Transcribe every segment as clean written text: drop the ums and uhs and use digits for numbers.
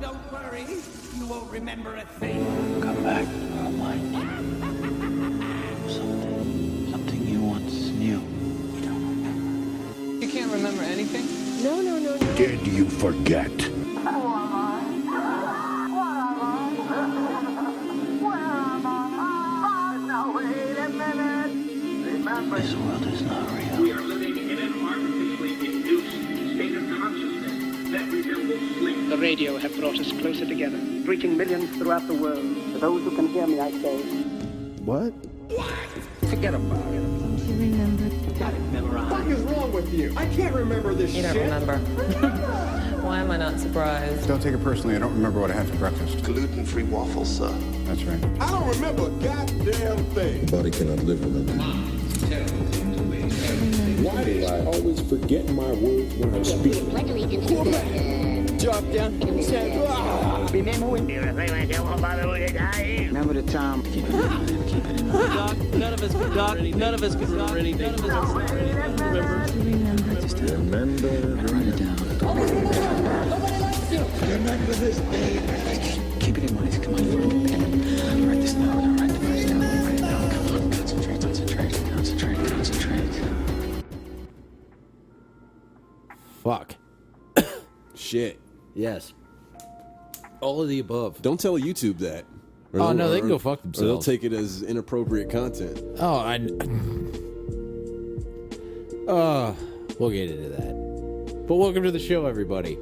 Don't worry, you won't remember a thing. Come back to our mind. Something you once knew. You don't remember. You can't remember anything? No. Did you forget? This world is not real. We are living in an artificially induced state of consciousness that resembles sleep. The radio have brought us closer together. Reaching millions throughout the world. To those who can hear me, I say. What? Forget about it. Don't you remember? Got it memorized. What is wrong with you? I can't remember this You shit. don't remember. Why am I not surprised? Don't take it personally. I don't remember what I had for breakfast. Gluten-free waffles, sir. That's right. I don't remember a goddamn thing. The body cannot live without it. Why do I always forget my words when I'm speaking? Drop down. Remember the time. None of us could remember anything. None of us could remember. Remember. Write it down. Remember this day. Keep it in mind. Come on, you want a pen. Write this down. Write the place down. Write it down. Come on. Concentrate. Fuck. Shit. Yes. All of the above. Don't tell YouTube that. Oh, no, they can go fuck Or they'll themselves. take it as inappropriate content. Oh, we'll get into that. But welcome to the show, everybody.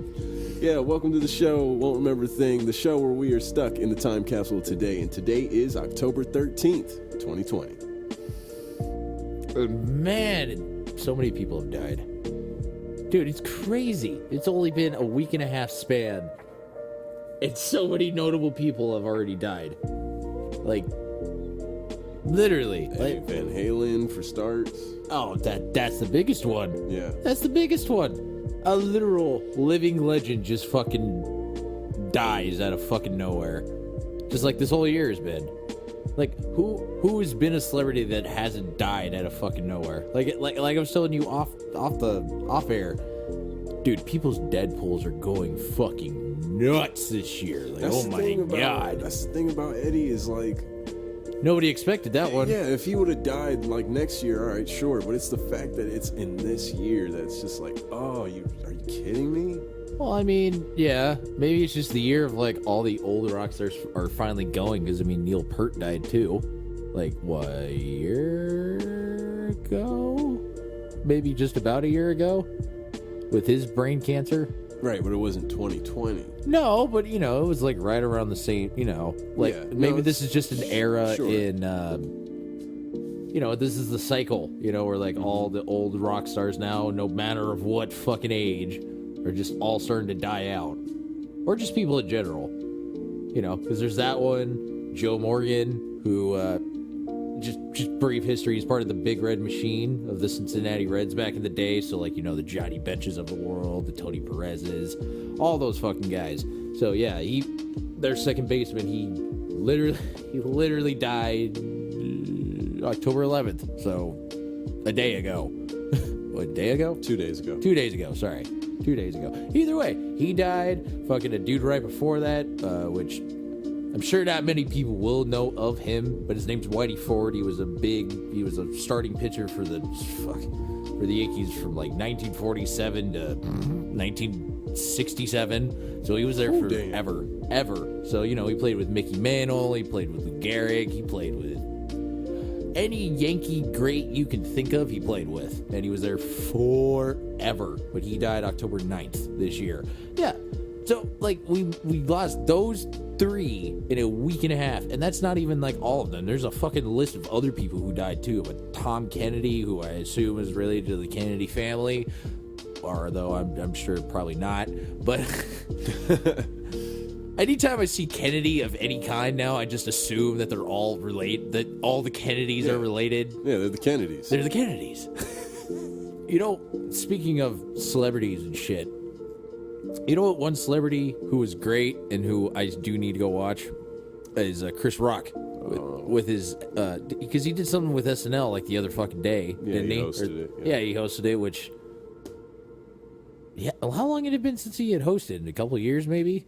Yeah, welcome to the show, Won't Remember a Thing, the show where we are stuck in the time capsule today. And today is October 13th, 2020. Man, so many people have died. Dude, it's crazy. It's only been a week and a half span. And so many notable people have already died. Like, literally. Hey, Like, Van Halen for starts. oh, that's the biggest one. Yeah. That's the biggest one. A literal living legend just fucking dies out of fucking nowhere. Just like this whole year has been. Like, who has been a celebrity that hasn't died out of fucking nowhere? Like I was telling you off air, dude. People's Deadpools are going fucking nuts this year. Like, That's oh the my thing god, that's the thing about Eddie is like, nobody expected that one. yeah, if he would have died like next year, all right, sure. But it's the fact that it's in this year that's just like, oh, are you kidding me? Well, I mean, yeah, maybe it's just the year of like all the old rock stars are finally going, because I mean Neil Peart died too, like what, a year ago? Maybe just about a year ago, with his brain cancer. Right, but it wasn't 2020. No, but you know, it was like right around the same, you know, like Yeah, maybe no, this is just an era sure. in, you know, this is the cycle, you know, where like all the old rock stars now, no matter of what fucking age, are just all starting to die out. Or just people in general, you know, because there's that one, Joe Morgan, who, just brief history, he's part of the Big Red Machine of the Cincinnati Reds back in the day. So like, you know, the Johnny Benches of the world, the Tony Perez's, all those fucking guys. So yeah, their second baseman, he literally died October 11th. So a day ago. What, a day ago? 2 days ago. 2 days ago, sorry. 2 days ago. Either way, he died. Fucking a dude right before that, which I'm sure not many people will know of him, but his name's Whitey Ford. He was a starting pitcher for the Yankees from like 1947 to 1967. So he was there forever, ever. So, you know, he played with Mickey Mantle, he played with Lou Gehrig, he played with any Yankee great you can think of, he played with. And he was there forever. But he died October 9th this year. Yeah. So, like, we lost those three in a week and a half. And that's not even, like, all of them. There's a fucking list of other people who died, too. But Tom Kennedy, who I assume is related to the Kennedy family. Or, though, I'm sure probably not. But anytime I see Kennedy of any kind now, I just assume that they're all related, that all the Kennedys are related. Yeah, they're the Kennedys. They're the Kennedys. You know, speaking of celebrities and shit, you know what, one celebrity who was great and who I do need to go watch is Chris Rock. With his, because he did something with SNL like the other fucking day, didn't he? Hosted it. Yeah, he hosted it, which, yeah, how long had it been since he had hosted? A couple of years, maybe?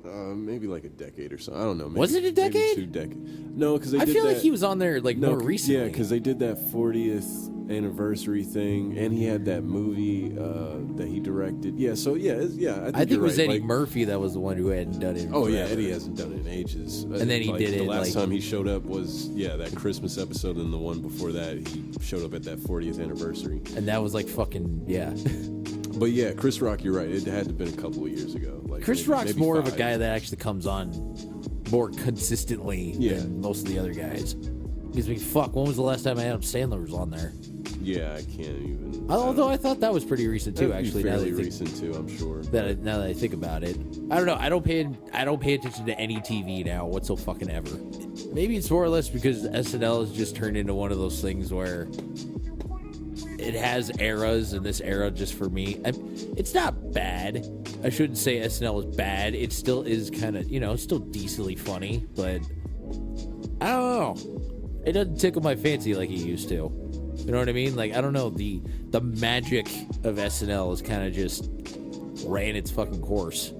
Maybe like a decade or so. I don't know. Maybe, Was it a decade? Maybe 2 decades. No, because I feel like he was on there like more recently. Yeah, because they did that 40th anniversary thing, and he had that movie that he directed. Yeah, so I think it was right. Eddie Murphy that was the one who hadn't done it. Oh yeah, Eddie hasn't done it in ages. And then he did it. The last time he showed up was that Christmas episode, and the one before that he showed up at that 40th anniversary. And that was like fucking But yeah, Chris Rock, you're right. It had to have been a couple of years ago. Like Chris Rock's maybe more 5. of a guy that actually comes on more consistently than most of the other guys. Because when was the last time Adam Sandler was on there? Yeah, I can't even. Although I thought that was pretty recent too. Actually, fairly recent too, I'm sure. Now that I think about it, I don't know. I don't pay attention to any TV now whatsoever. Maybe it's more or less because SNL has just turned into one of those things where it has eras, and this era just for me, it's not bad. I shouldn't say SNL is bad. It still is kind of, it's still decently funny, but I don't know. It doesn't tickle my fancy like it used to. You know what I mean? Like, I don't know. The magic of SNL has kind of just ran its fucking course.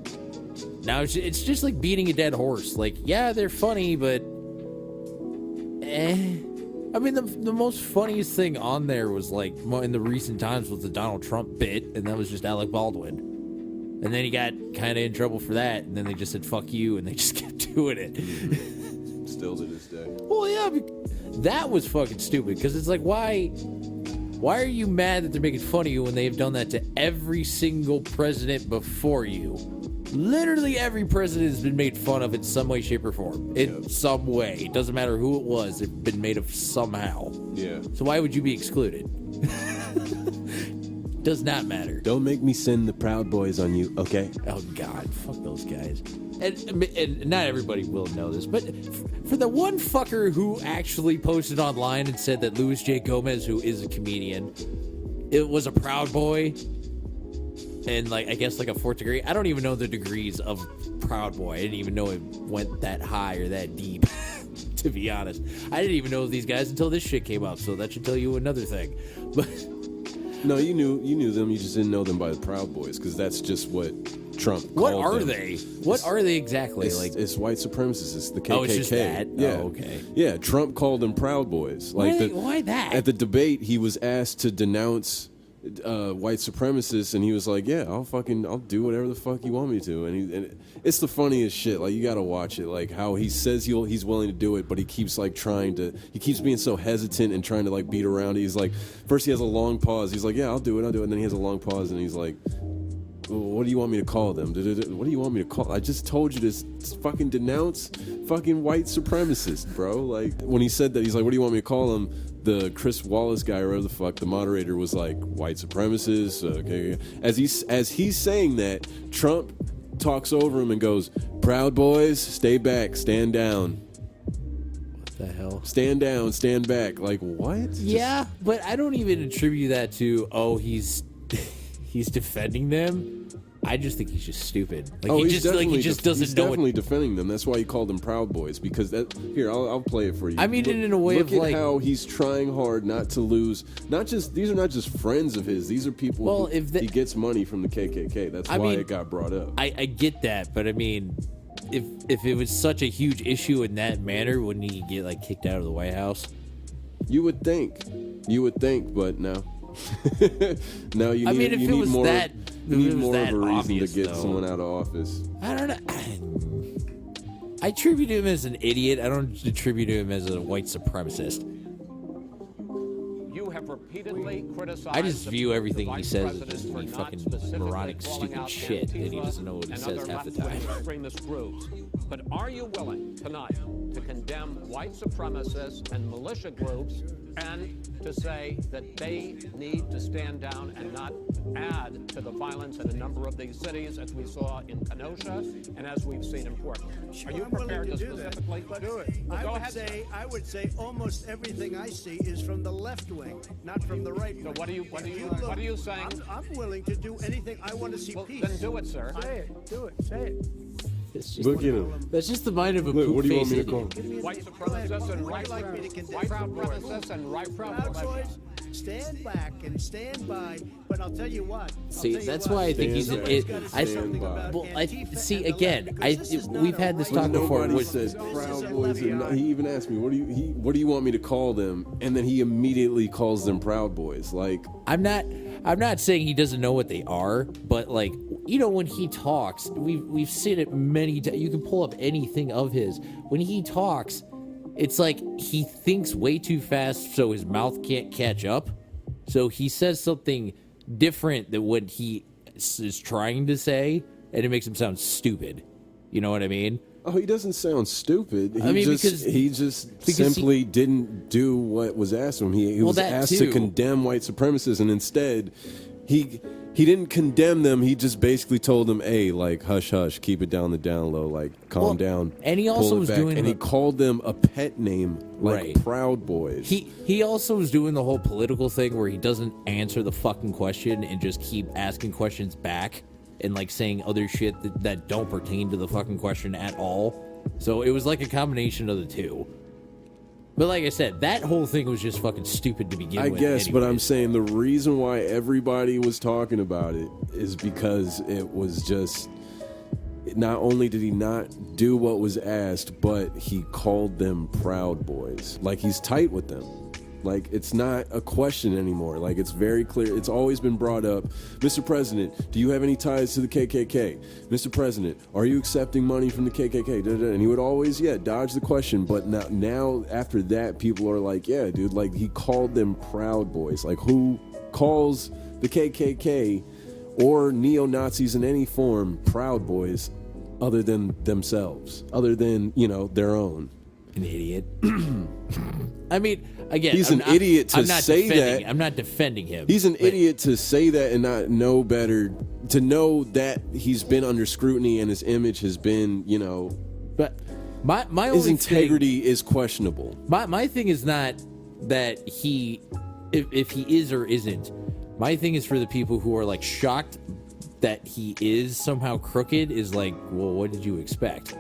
Now it's just like beating a dead horse. Like, yeah, they're funny, but I mean, the most funniest thing on there was like in the recent times was the Donald Trump bit, and that was just Alec Baldwin. And then he got kind of in trouble for that, and then they just said "fuck you," and they just kept doing it. Still to this day. Well, yeah, that was fucking stupid. Because it's like, why are you mad that they're making fun of you when they've done that to every single president before you? Literally every president has been made fun of in some way, shape, or form. In some way. It doesn't matter who it was. They've been made of somehow. Yeah. So why would you be excluded? Does not matter. Don't make me send the Proud Boys on you, okay? Oh, God. Fuck those guys. And not everybody will know this, but for the one fucker who actually posted online and said that Louis J. Gomez, who is a comedian, it was a Proud Boy, and like I guess like a 4th degree. I don't even know the degrees of Proud Boy. I didn't even know it went that high or that deep. To be honest, I didn't even know these guys until this shit came up. So that should tell you another thing. But no, you knew them. You just didn't know them by the Proud Boys because that's just what Trump called What are them. they? What are they exactly? It's white supremacists. It's the KKK. Oh, it's just that? Yeah. Oh, okay. Yeah, Trump called them Proud Boys. Like why that? At the debate, he was asked to denounce white supremacists, and he was like, "Yeah, I'll do whatever the fuck you want me to." And it's the funniest shit. Like, you got to watch it. Like how he says he's willing to do it, but he keeps like he keeps being so hesitant and trying to like beat around it. He's like, first he has a long pause. He's like, "Yeah, I'll do it," and then he has a long pause, and he's like, what do you want me to call them? What do you want me to call? I just told you to fucking denounce fucking white supremacists, bro. Like, when he said that, he's like, what do you want me to call them? The Chris Wallace guy, or whatever the fuck, the moderator was like, white supremacists. Okay. As he's saying that, Trump talks over him and goes, Proud Boys, stay back, stand down. What the hell? Stand down, stand back. Like, what? Yeah, but I don't even attribute that to, he's defending them. I just think he's just stupid. Like, he's he just doesn't know. He's definitely defending them. That's why he called them Proud Boys. Because I'll play it for you. I mean, in a way look of at like how he's trying hard not to lose. These are not just friends of his. These are people. He gets money from the KKK. That's why it got brought up. I get that, but I mean, if it was such a huge issue in that manner, wouldn't he get like kicked out of the White House? You would think, but no. No, you need, if you it need was more. that, You need more of a reason obvious, to get though. someone out of office. I don't know. I attribute him as an idiot. I don't attribute him as a white supremacist. You have repeatedly criticized. I just view everything he says as just be fucking moronic, stupid shit, and he doesn't know what he says half the time. Extremist groups. But are you willing tonight to condemn white supremacists and militia groups and to say that they need to stand down and not add to the violence in a number of these cities, as we saw in Kenosha and as we've seen in Portland? Are you prepared to specifically do it? Well, I would say almost everything I see is from the left wing, not from the right wing. So what are you saying? I'm willing to do anything. I want to see peace. Then do it, sir. Say it. Do it. Say it. Look at him. That's just the mind of a Look, what do you want me to poop-faced call him? White supremacists and white supremacists and white militia. stand back and stand by. But I'll tell you what. See, that's why I think he's. See again. We've had this talk before. Nobody said Proud Boys. He even asked me, "What do you want me to call them?" And then he immediately calls them Proud Boys. Like, I'm not saying he doesn't know what they are, but like, you know, when he talks, we've seen it many times. You can pull up anything of his. When he talks, it's like he thinks way too fast, so his mouth can't catch up. So he says something different than what he is trying to say, and it makes him sound stupid. You know what I mean? Oh, he doesn't sound stupid. He just simply didn't do what was asked of him. He was asked to condemn white supremacists, and instead, he didn't condemn them. He just basically told them, "Hey, like, hush, hush, keep it down the down low, like, calm down." And he also was doing, and he called them a pet name, like Proud Boys. He also was doing the whole political thing where he doesn't answer the fucking question and just keep asking questions back. And like saying other shit that don't pertain to the fucking question at all. So it was like a combination of the two. But like I said, that whole thing was just fucking stupid to begin with. I guess, but I'm saying the reason why everybody was talking about it is because it was just, not only did he not do what was asked, but he called them Proud Boys. Like, he's tight with them. Like, it's not a question anymore. Like, it's very clear. It's always been brought up. Mr. President, do you have any ties to the KKK? Mr. President, are you accepting money from the KKK? And he would always, dodge the question. But now after that, people are like, yeah, dude, like, he called them Proud Boys. Like, who calls the KKK or neo-Nazis in any form Proud Boys other than themselves, other than, their own? An idiot. I mean, again, he's an idiot to say that. I'm not defending him. He's an idiot to say that and not know better. To know that he's been under scrutiny and his image has been, But my his only integrity is questionable. My thing is not that if he is or isn't. My thing is for the people who are like shocked that he is somehow crooked. Is like, well, what did you expect?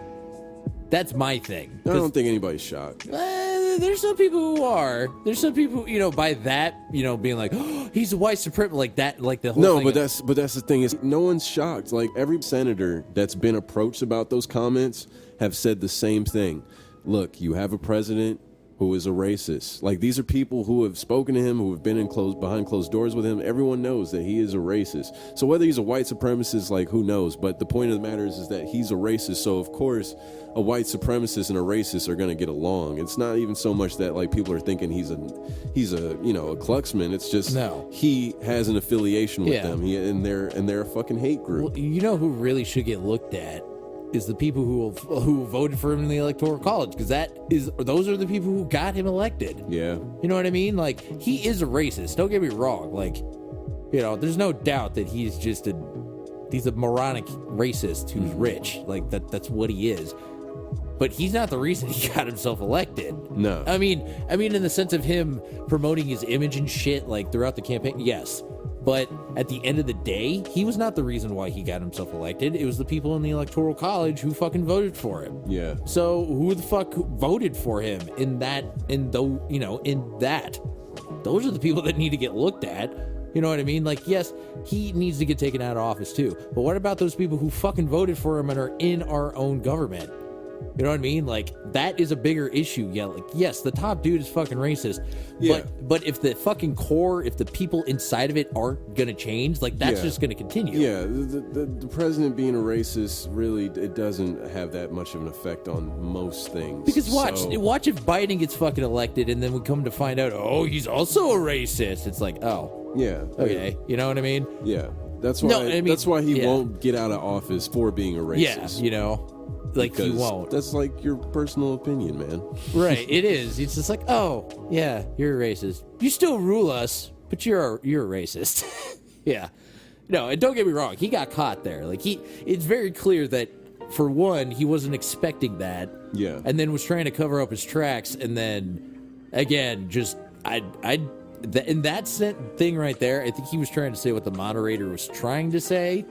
That's my thing. I don't think anybody's shocked. There's some people who are. There's some people, by that, being like, oh, he's a white supremacist, like that, like the whole thing. No, but that's the thing is, no one's shocked. Like, every senator that's been approached about those comments have said the same thing. Look, you have a president who is a racist. Like, these are people who have spoken to him, who have been behind closed doors with him. Everyone knows that he is a racist. So whether he's a white supremacist, like, who knows? But the point of the matter is that he's a racist. So of course, a white supremacist and a racist are going to get along. It's not even so much that like people are thinking he's a a Kluxman. It's just he has an affiliation with them. And they're a fucking hate group. Well, who really should get looked at is the people who voted for him in the Electoral College, because those are the people who got him elected. Yeah. You know what I mean? Like, he is a racist. Don't get me wrong. Like, there's no doubt that he's a moronic racist who's rich. Like, that's what he is. But he's not the reason he got himself elected. No. I mean, in the sense of him promoting his image and shit, like, throughout the campaign, yes. But at the end of the day, he was not the reason why he got himself elected. It was the people in the Electoral College who fucking voted for him. Yeah. So who the fuck voted for him in that? Those are the people that need to get looked at. You know what I mean? Like, yes, he needs to get taken out of office too. But what about those people who fucking voted for him and are in our own government? You know what I mean? Like, that is a bigger issue. Yeah, like, yes, the top dude is fucking racist. Yeah. But if the fucking core, if the people inside of it aren't gonna change, like, that's just gonna continue. Yeah, the president being a racist, really, it doesn't have that much of an effect on most things. Because watch if Biden gets fucking elected and then we come to find out, oh, he's also a racist. It's like, oh. Yeah. Okay. You know what I mean? Yeah. That's why that's why he won't get out of office for being a racist. Yeah, like, he won't. That's like your personal opinion, man. Right, it is. It's just like, oh, yeah, you're a racist. You still rule us, but you're a racist. Yeah. No, and don't get me wrong, he got caught there. Like, it's very clear that, for one, he wasn't expecting that. Yeah. And then was trying to cover up his tracks, and then, again, just, in that thing right there, I think he was trying to say what the moderator was trying to say.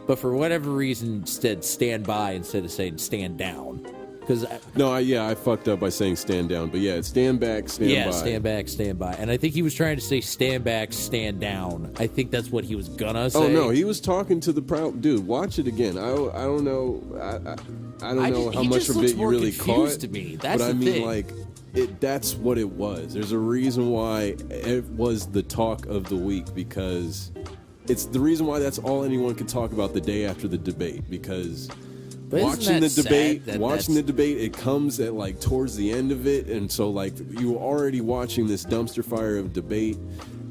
But for whatever reason, instead stand by instead of saying stand down. Because I fucked up by saying stand down, but yeah, it's stand back, stand by. Stand back, stand by. And I think he was trying to say stand back, stand down. I think that's what he was gonna say. Oh no, he was talking to the proud dude. Watch it again. I don't know. I don't know how much of it you really caught. To me. That's but I the mean, thing. like, that's what it was. There's a reason why it was the talk of the week, because it's the reason why that's all anyone could talk about the day after the debate, because. But watching the debate, it comes at like towards the end of it, and so like you were already watching this dumpster fire of debate,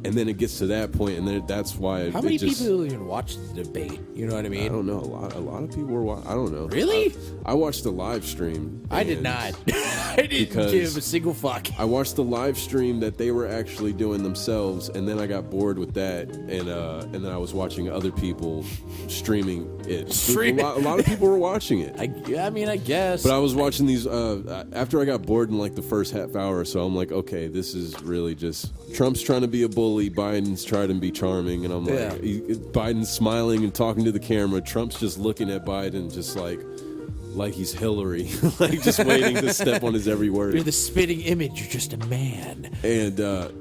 and then it gets to that point, and then that's why. How many people even watch the debate? You know what I mean? I don't know. A lot of people were. I don't know. Really? I watched the live stream. I did not. I didn't give a single fuck. I watched the live stream that they were actually doing themselves, and then I got bored with that, and then I was watching other people streaming it. A lot of people were watching it. I mean, I guess. But I was watching these after I got bored in like the first half hour or so. I'm like, okay, this is really just Trump's trying to be a bully, Biden's trying to be charming, and I'm like, Biden's smiling and talking to the camera. Trump's just looking at Biden, just like he's Hillary, like just waiting to step on his every word. You're the spitting image. You're just a man. And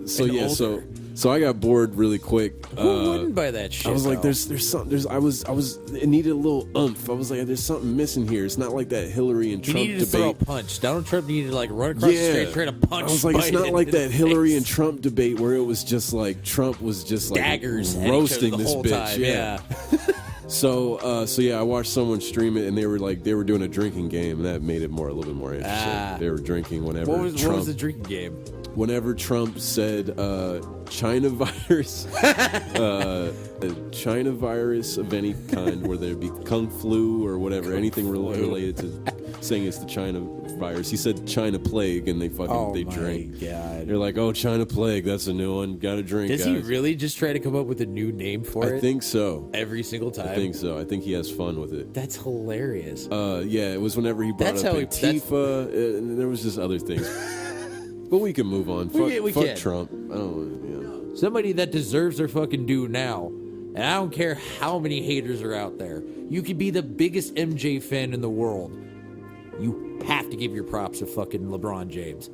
so I got bored really quick. Who wouldn't buy that shit? I was like, there's something. It needed a little oomph. I was like, there's something missing here. It's not like that Hillary and Trump needed to debate. throw a punch. Donald Trump needed to like run across the street, try to punch. I was like, Biden it's not like that in Hillary the and Trump debate where it was just like Trump was just like daggers roasting the this whole bitch. Time. Yeah. So I watched someone stream it, and they were doing a drinking game, and that made it a little bit more interesting. They were drinking whenever What was the drinking game? Whenever Trump said China virus, China virus of any kind, where there be Kung flu or whatever, anything related to saying it's the China virus. He said China plague, and they drank. God. They're like, oh, China plague, that's a new one. Got to drink. Does guys. he really just try to come up with a new name for it? I think so. Every single time. I think so. I think he has fun with it. That's hilarious. Yeah, it was whenever he brought up Antifa, and there was just other things. But we can move on. Fuck Trump. I don't. Somebody that deserves their fucking due now. And I don't care how many haters are out there. You could be the biggest MJ fan in the world. You have to give your props to fucking LeBron James.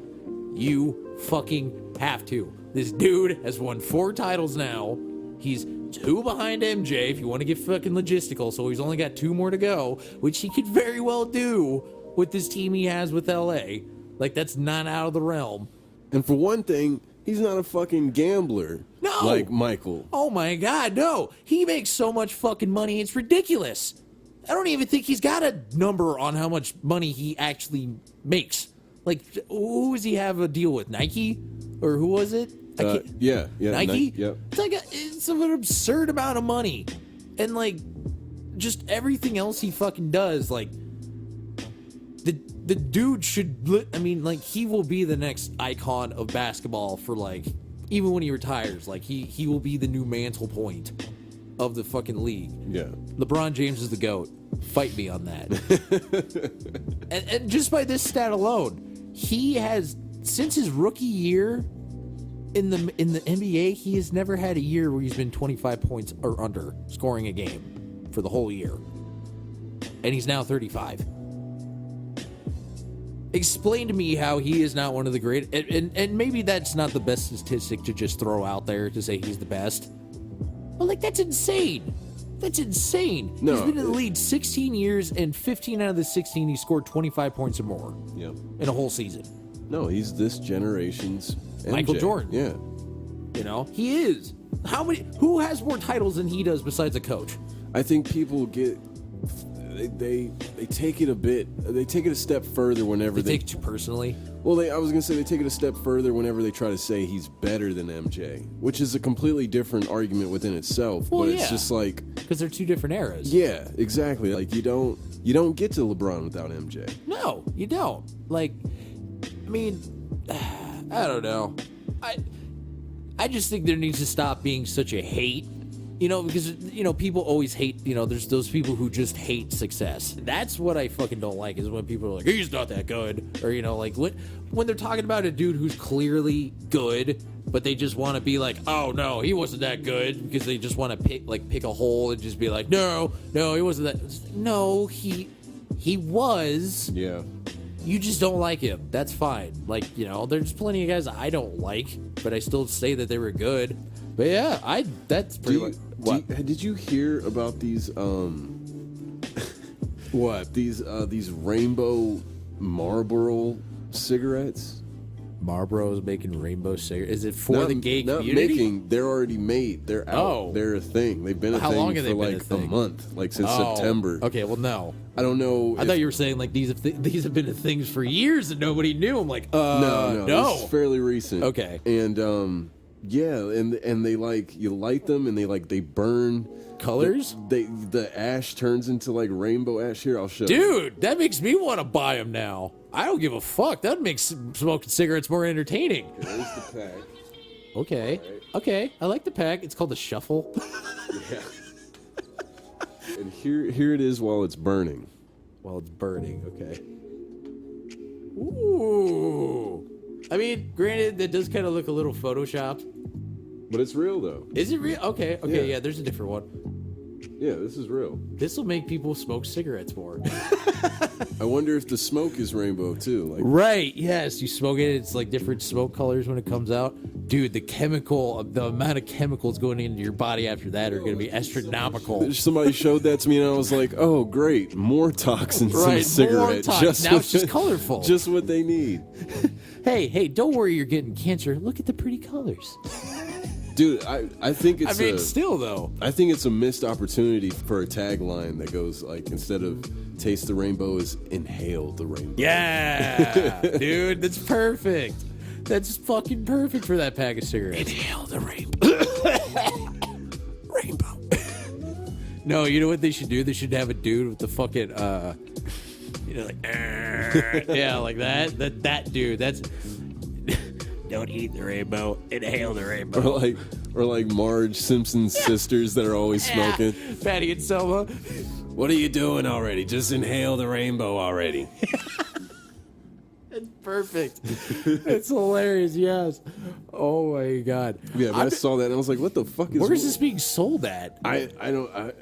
You fucking have to. This dude has won 4 titles now. He's 2 behind MJ, if you want to get fucking logistical, so he's only got 2 more to go, which he could very well do with this team he has with LA. Like, that's not out of the realm. And for one thing, he's not a fucking gambler. No. Like Michael. Oh my God, no. He makes so much fucking money, it's ridiculous. I don't even think he's got a number on how much money he actually makes. Like, who does he have a deal with? Nike? Or who was it? Yeah. Nike? Yep. It's an absurd amount of money. And, like, just everything else he fucking does, like, the dude should, I mean, like, he will be the next icon of basketball for, like, even when he retires. Like, he will be the new Mantle point of the fucking league. Yeah. LeBron James is the GOAT. Fight me on that. and just by this stat alone, he has, since his rookie year in the NBA, he has never had a year where he's been 25 points or under scoring a game for the whole year. And he's now 35. Explain to me how he is not one of the great, and maybe that's not the best statistic to just throw out there to say he's the best. But, like, that's insane. That's insane. No, he's been in the league 16 years, and 15 out of the 16, he scored 25 points or more. Yeah. In a whole season. No, he's this generation's MJ. Michael Jordan. Yeah. You know, he is. Who has more titles than he does besides a coach? I think people get, they take it a step further whenever they take it too personally. Well, I was gonna say they take it a step further whenever they try to say he's better than MJ, which is a completely different argument within itself. Well, but it's just like, because they're 2 different eras. Yeah, exactly. Like you don't get to LeBron without MJ. No, you don't. Like, I mean, I don't know. I just think there needs to stop being such a hate. You know, because, you know, people always hate, you know, there's those people who just hate success. That's what I fucking don't like, is when people are like, he's not that good. Or, you know, like, when they're talking about a dude who's clearly good, but they just want to be like, oh, no, he wasn't that good. Because they just want to pick a hole and just be like, no, he wasn't that. No, he was. Yeah. You just don't like him. That's fine. Like, there's plenty of guys I don't like, but I still say that they were good. But yeah, that's pretty much. What? Did you hear about these what? These rainbow Marlboro cigarettes? Marlboro's making rainbow cigarettes. Is it for the gay community? They're already made. They're out. Oh. They're a thing. They've been a How thing long have they for been like a thing? a month, like since September. Okay, well, no. I don't know. I thought you were saying like these have been things for years and nobody knew. I'm like, no. This is fairly recent. Okay. And yeah, and they like you light them and they burn colors. The ash turns into like rainbow ash. Here, I'll show you. Dude, that makes me want to buy them now. I don't give a fuck. That makes smoking cigarettes more entertaining. There's the pack. Okay. Right. Okay. I like the pack. It's called the Shuffle. Yeah. And here it is while it's burning. While it's burning. Okay. Ooh. I mean, granted, that does kind of look a little photoshopped. But it's real though. Is it real? Okay. Yeah, there's a different one. Yeah, this is real. This will make people smoke cigarettes more. I wonder if the smoke is rainbow too. Like, right, yes. You smoke it, it's like different smoke colors when it comes out. Dude, the amount of chemicals going into your body after that are going to be astronomical. Somebody showed that to me and I was like, oh, great. More toxins in a cigarette. Now it's just colorful. Just what they need. Hey, don't worry you're getting cancer. Look at the pretty colors. Dude, I think it's still though. I think it's a missed opportunity for a tagline that goes like, instead of taste the rainbow, is inhale the rainbow. Yeah, dude, that's perfect. That's fucking perfect for that pack of cigarettes. Inhale the rainbow. Rainbow. No, you know what they should do? They should have a dude with the fucking yeah, like that. That dude. That's. Don't eat the rainbow. Inhale the rainbow. Or like Marge Simpson's sisters that are always smoking. Patty and Selma. What are you doing already? Just inhale the rainbow already. It's perfect. It's hilarious. Yes. Oh my god. Yeah, but I saw that and I was like, "What the fuck is?" Where is this being sold at? I don't. I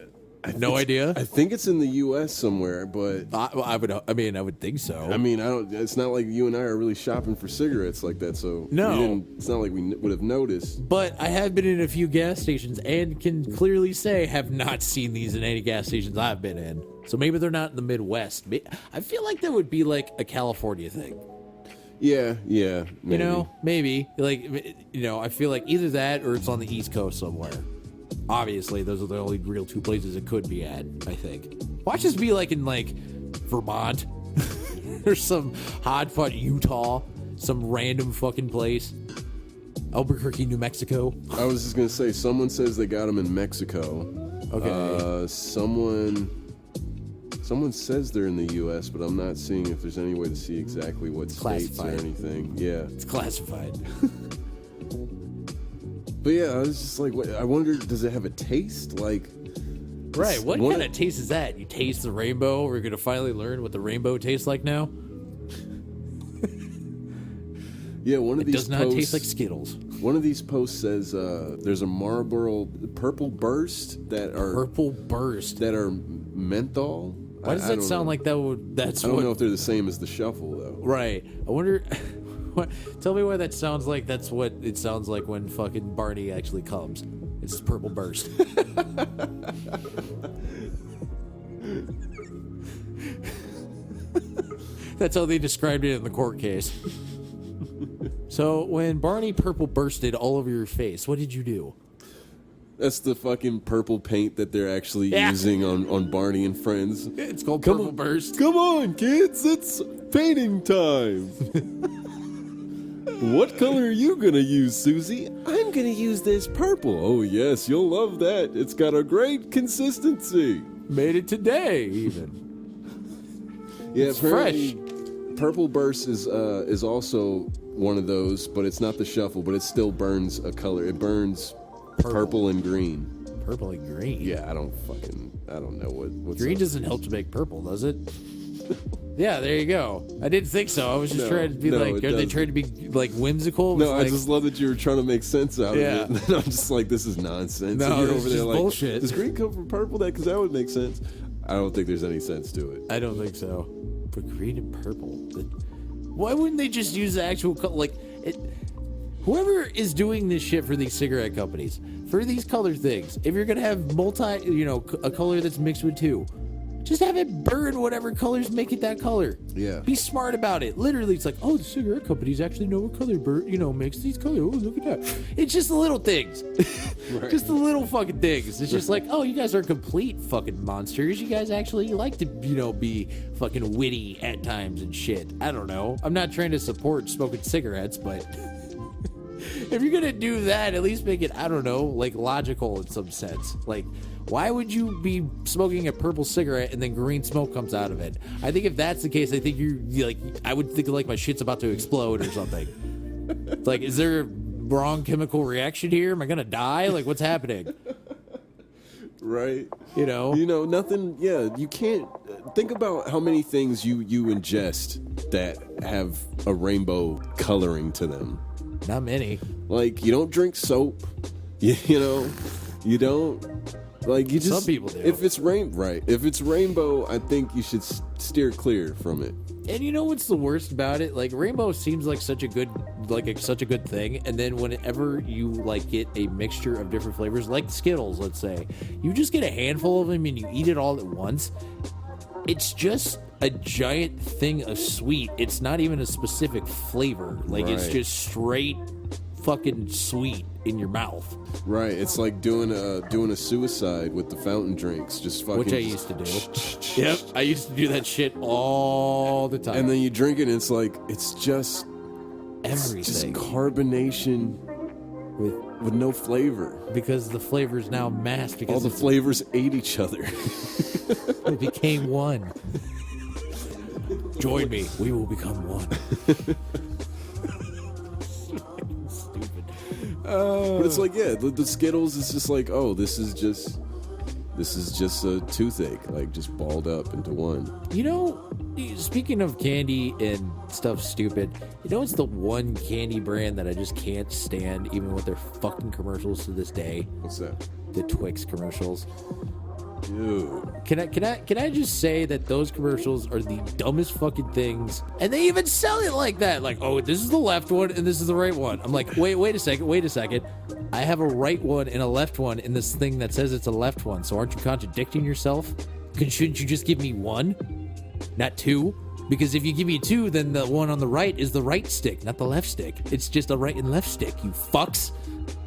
no idea. I think it's in the U.S. somewhere, but I would think so. I mean, I don't. It's not like you and I are really shopping for cigarettes like that, so no, it's not like we would have noticed. But I have been in a few gas stations and can clearly say have not seen these in any gas stations I've been in. So maybe they're not in the Midwest. I feel like that would be like a California thing. Yeah, maybe. Maybe I feel like either that or it's on the East Coast somewhere. Obviously, those are the only real two places it could be at, I think. Watch this be like in Vermont or some hot fudge Utah, some random fucking place. Albuquerque, New Mexico. I was just gonna say, someone says they got them in Mexico. Okay. Someone says they're in the U.S., but I'm not seeing if there's any way to see exactly what states or anything. Yeah, it's classified. But yeah, I was just like, I wonder, does it have a taste? Like, right, what kind of taste is that? You taste the rainbow? We're going to finally learn what the rainbow tastes like now? Yeah, one of these does not taste like Skittles. One of these posts says there's a Marlboro Purple Burst that are menthol. Why does that sound like that would? I don't know if they're the same as the Shuffle though. Right. I wonder. Tell me why that sounds like that's what it sounds like when fucking Barney actually comes. It's Purple Burst. That's how they described it in the court case. So when Barney Purple Bursted all over your face, what did you do? That's the fucking purple paint that they're actually using on Barney and Friends. It's called Purple Burst. Come on, kids, it's painting time. What color are you gonna use, Susie? I'm gonna use this purple. Oh yes, you'll love that. It's got a great consistency. Made it today, even. Yeah, it's fresh. Purple Burst is also one of those, but it's not the Shuffle, but it still burns a color. It burns purple and green. Purple and green? Yeah, I don't know what's green doesn't help to make purple, does it? Yeah, there you go. I didn't think so. I was just trying to be are they trying to be like whimsical? No, I just love that you were trying to make sense out of it. And I'm just like, this is nonsense. No, it's over there like, bullshit. Does green come from purple? Because that would make sense. I don't think there's any sense to it. I don't think so. For green and purple. Why wouldn't they just use the actual color? Like, whoever is doing this shit for these cigarette companies, for these color things, if you're gonna have a color that's mixed with two, just have it burn whatever colors make it that color. Yeah. Be smart about it. Literally, it's like, oh, the cigarette companies actually know what color makes these colors. Oh, look at that. It's just the little things. Right. Just the little fucking things. It's just like, oh, you guys are complete fucking monsters. You guys actually like to, be fucking witty at times and shit. I don't know. I'm not trying to support smoking cigarettes, but if you're gonna do that, at least make it, I don't know, like logical in some sense. Like, why would you be smoking a purple cigarette and then green smoke comes out of it? I think if that's the case, I think I would think like my shit's about to explode or something. It's like, is there a wrong chemical reaction here? Am I gonna die? Like, what's happening? Right. Nothing. Yeah, you can't think about how many things you ingest that have a rainbow coloring to them. Not many. Like, you don't drink soap. You don't. Like, you just. Some people do. If it's rainbow, I think you should steer clear from it. And you know what's the worst about it? Like, rainbow seems like such a good thing, and then whenever you get a mixture of different flavors, like Skittles, let's say, you just get a handful of them and you eat it all at once. It's just a giant thing of sweet. It's not even a specific flavor. Like, It's just straight fucking sweet in your mouth. Right. It's like doing a suicide with the fountain drinks. Just fucking. Which I used to do. Yep. I used to do that shit all the time. And then you drink it and it's like, it's just everything. It's just carbonation with no flavor. Because the flavor's now masked. Because all the flavors ate each other. They became one. Join me. We will become one. Stupid. But it's like, yeah, the Skittles is just like, oh, this is just a toothache, like just balled up into one. Speaking of candy and stuff stupid, it's the one candy brand that I just can't stand, even with their fucking commercials to this day. What's that? The Twix commercials. Dude. Can I just say that those commercials are the dumbest fucking things, and they even sell it like that, like, oh, this is the left one and this is the right one. I'm like, wait a second. I have a right one and a left one in this thing that says it's a left one, so aren't you contradicting yourself? Shouldn't you just give me one, not two? Because if you give me two, then the one on the right is the right stick, not the left stick. It's just a right and left stick, you fucks.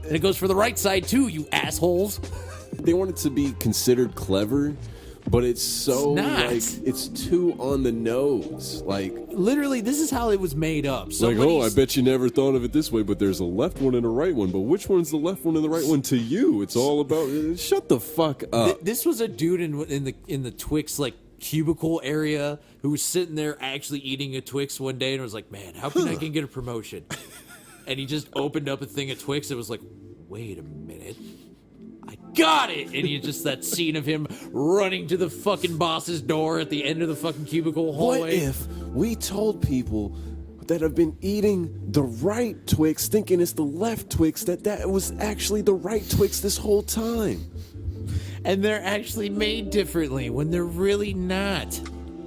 And it goes for the right side too, you assholes. They want it to be considered clever, but it's so it's too on the nose. Like, literally, this is how it was made up. I bet you never thought of it this way, but there's a left one and a right one. But which one's the left one and the right one to you? It's all about shut the fuck up. This was a dude in the Twix cubicle area who was sitting there actually eating a Twix one day and was like, man, how can I get a promotion? And he just opened up a thing of Twix. It was like, wait a minute. I got it! And you just that scene of him running to the fucking boss's door at the end of the fucking cubicle hallway. What if we told people that have been eating the right Twix thinking it's the left Twix that was actually the right Twix this whole time? And they're actually made differently when they're really not.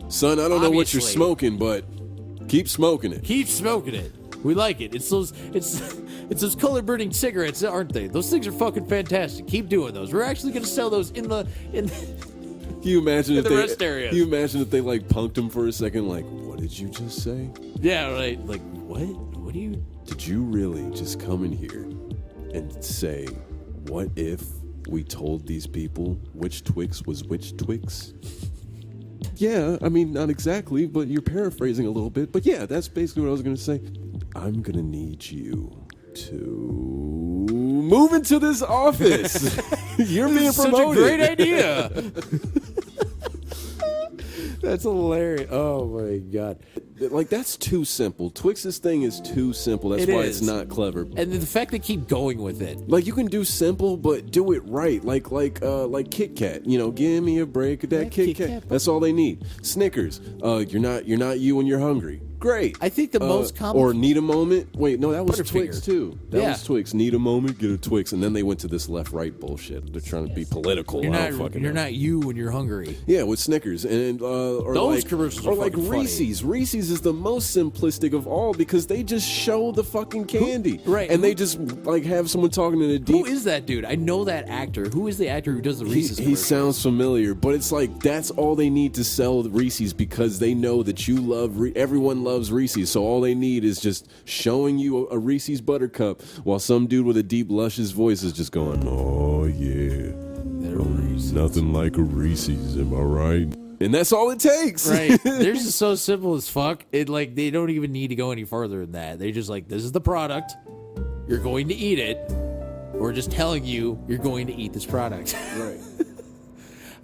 Son, I don't know what you're smoking, but keep smoking it. Keep smoking it. We like it. It's those color burning cigarettes, aren't they? Those things are fucking fantastic. Keep doing those. We're actually going to sell those in the Can you imagine the rest areas. Can you imagine if they punked them for a second? Like, what did you just say? Yeah, right. Like, what? What do you? Did you really just come in here and say, what if we told these people which Twix was which Twix? Yeah, I mean, not exactly, but you're paraphrasing a little bit. But yeah, that's basically what I was going to say. I'm going to need you to move into this office. You're being promoted. Such a great idea. That's hilarious. Oh my god. That's too simple. Twix's thing is too simple. That's why it's not clever. And the fact they keep going with it. You can do simple, but do it right. Like Kit Kat. Give me a break of that Kit Kat. That's all they need. Snickers. You're not you when you're hungry. Great. I think the most common... Or need a moment. Wait, no, that was Butterfinger. Twix too. That Yeah. was Twix. Need a moment, get a Twix, and then they went to this left-right bullshit. They're trying to be political. You're I don't fucking know. not you when you're hungry. Yeah, with Snickers and or Those like, commercials or are like fucking funny. Reese's. Reese's is the most simplistic of all because they just show the fucking candy, right? And they just like have someone talking in a deep. Who is that dude? I know that actor. Who is the actor who does the Reese's? He sounds familiar, but it's like that's all they need to sell the Reese's because they know that you love. Everyone loves Reese's, so all they need is just showing you a Reese's buttercup while some dude with a deep, luscious voice is just going, "Oh yeah, nothing like a Reese's, am I right?" And that's all it takes. Right. They're just so simple as fuck. It like they don't even need to go any farther than that. They just like, this is the product. You're going to eat it. We're just telling you you're going to eat this product. Right.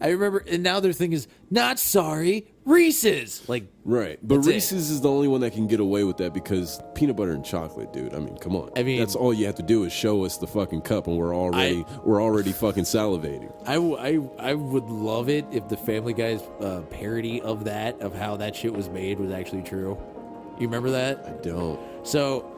I remember, and now their thing is not sorry, Reese's. Like, right, but that's Reese's is the only one that can get away with that because peanut butter and chocolate, dude. I mean, come on. I mean, that's all you have to do is show us the fucking cup, and we're already fucking salivating. I would love it if the Family Guy's parody of that, of how that shit was made, was actually true. You remember that? I don't. So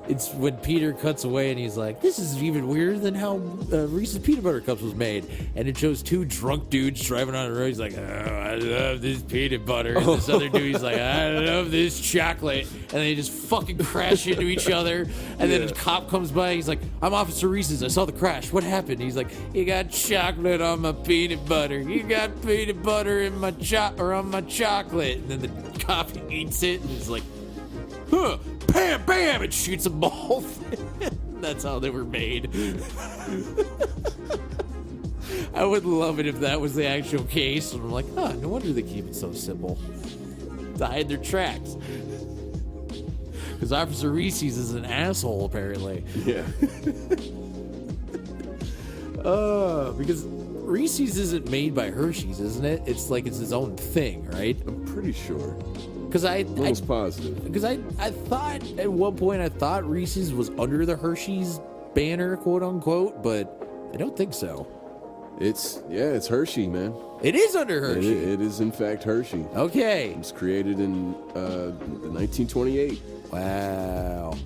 it's when Peter cuts away and he's like, this is even weirder than how Reese's Peanut Butter Cups was made. And it shows two drunk dudes driving on the road. He's like, oh, I love this peanut butter. And this other dude, he's like, I love this chocolate. And they just fucking crash into each other. And then a cop comes by. He's like, I'm Officer Reese's. I saw the crash. What happened? He's like, you got chocolate on my peanut butter. You got peanut butter in my on my chocolate. And then the cop eats it and he's like, huh, bam, bam, and shoots them both. That's how they were made. I would love it if that was the actual case. And I'm like, huh, no wonder they keep it so simple. To hide their tracks. Because Officer Reese's is an asshole, apparently. Yeah. Because Reese's isn't made by Hershey's, isn't it? It's like it's his own thing, right? I'm pretty sure. Because almost positive. Because I thought at one point Reese's was under the Hershey's banner, quote unquote, but I don't think so. It's Hershey, man. It is under Hershey. It is in fact Hershey. Okay. It was created in 1928. Wow.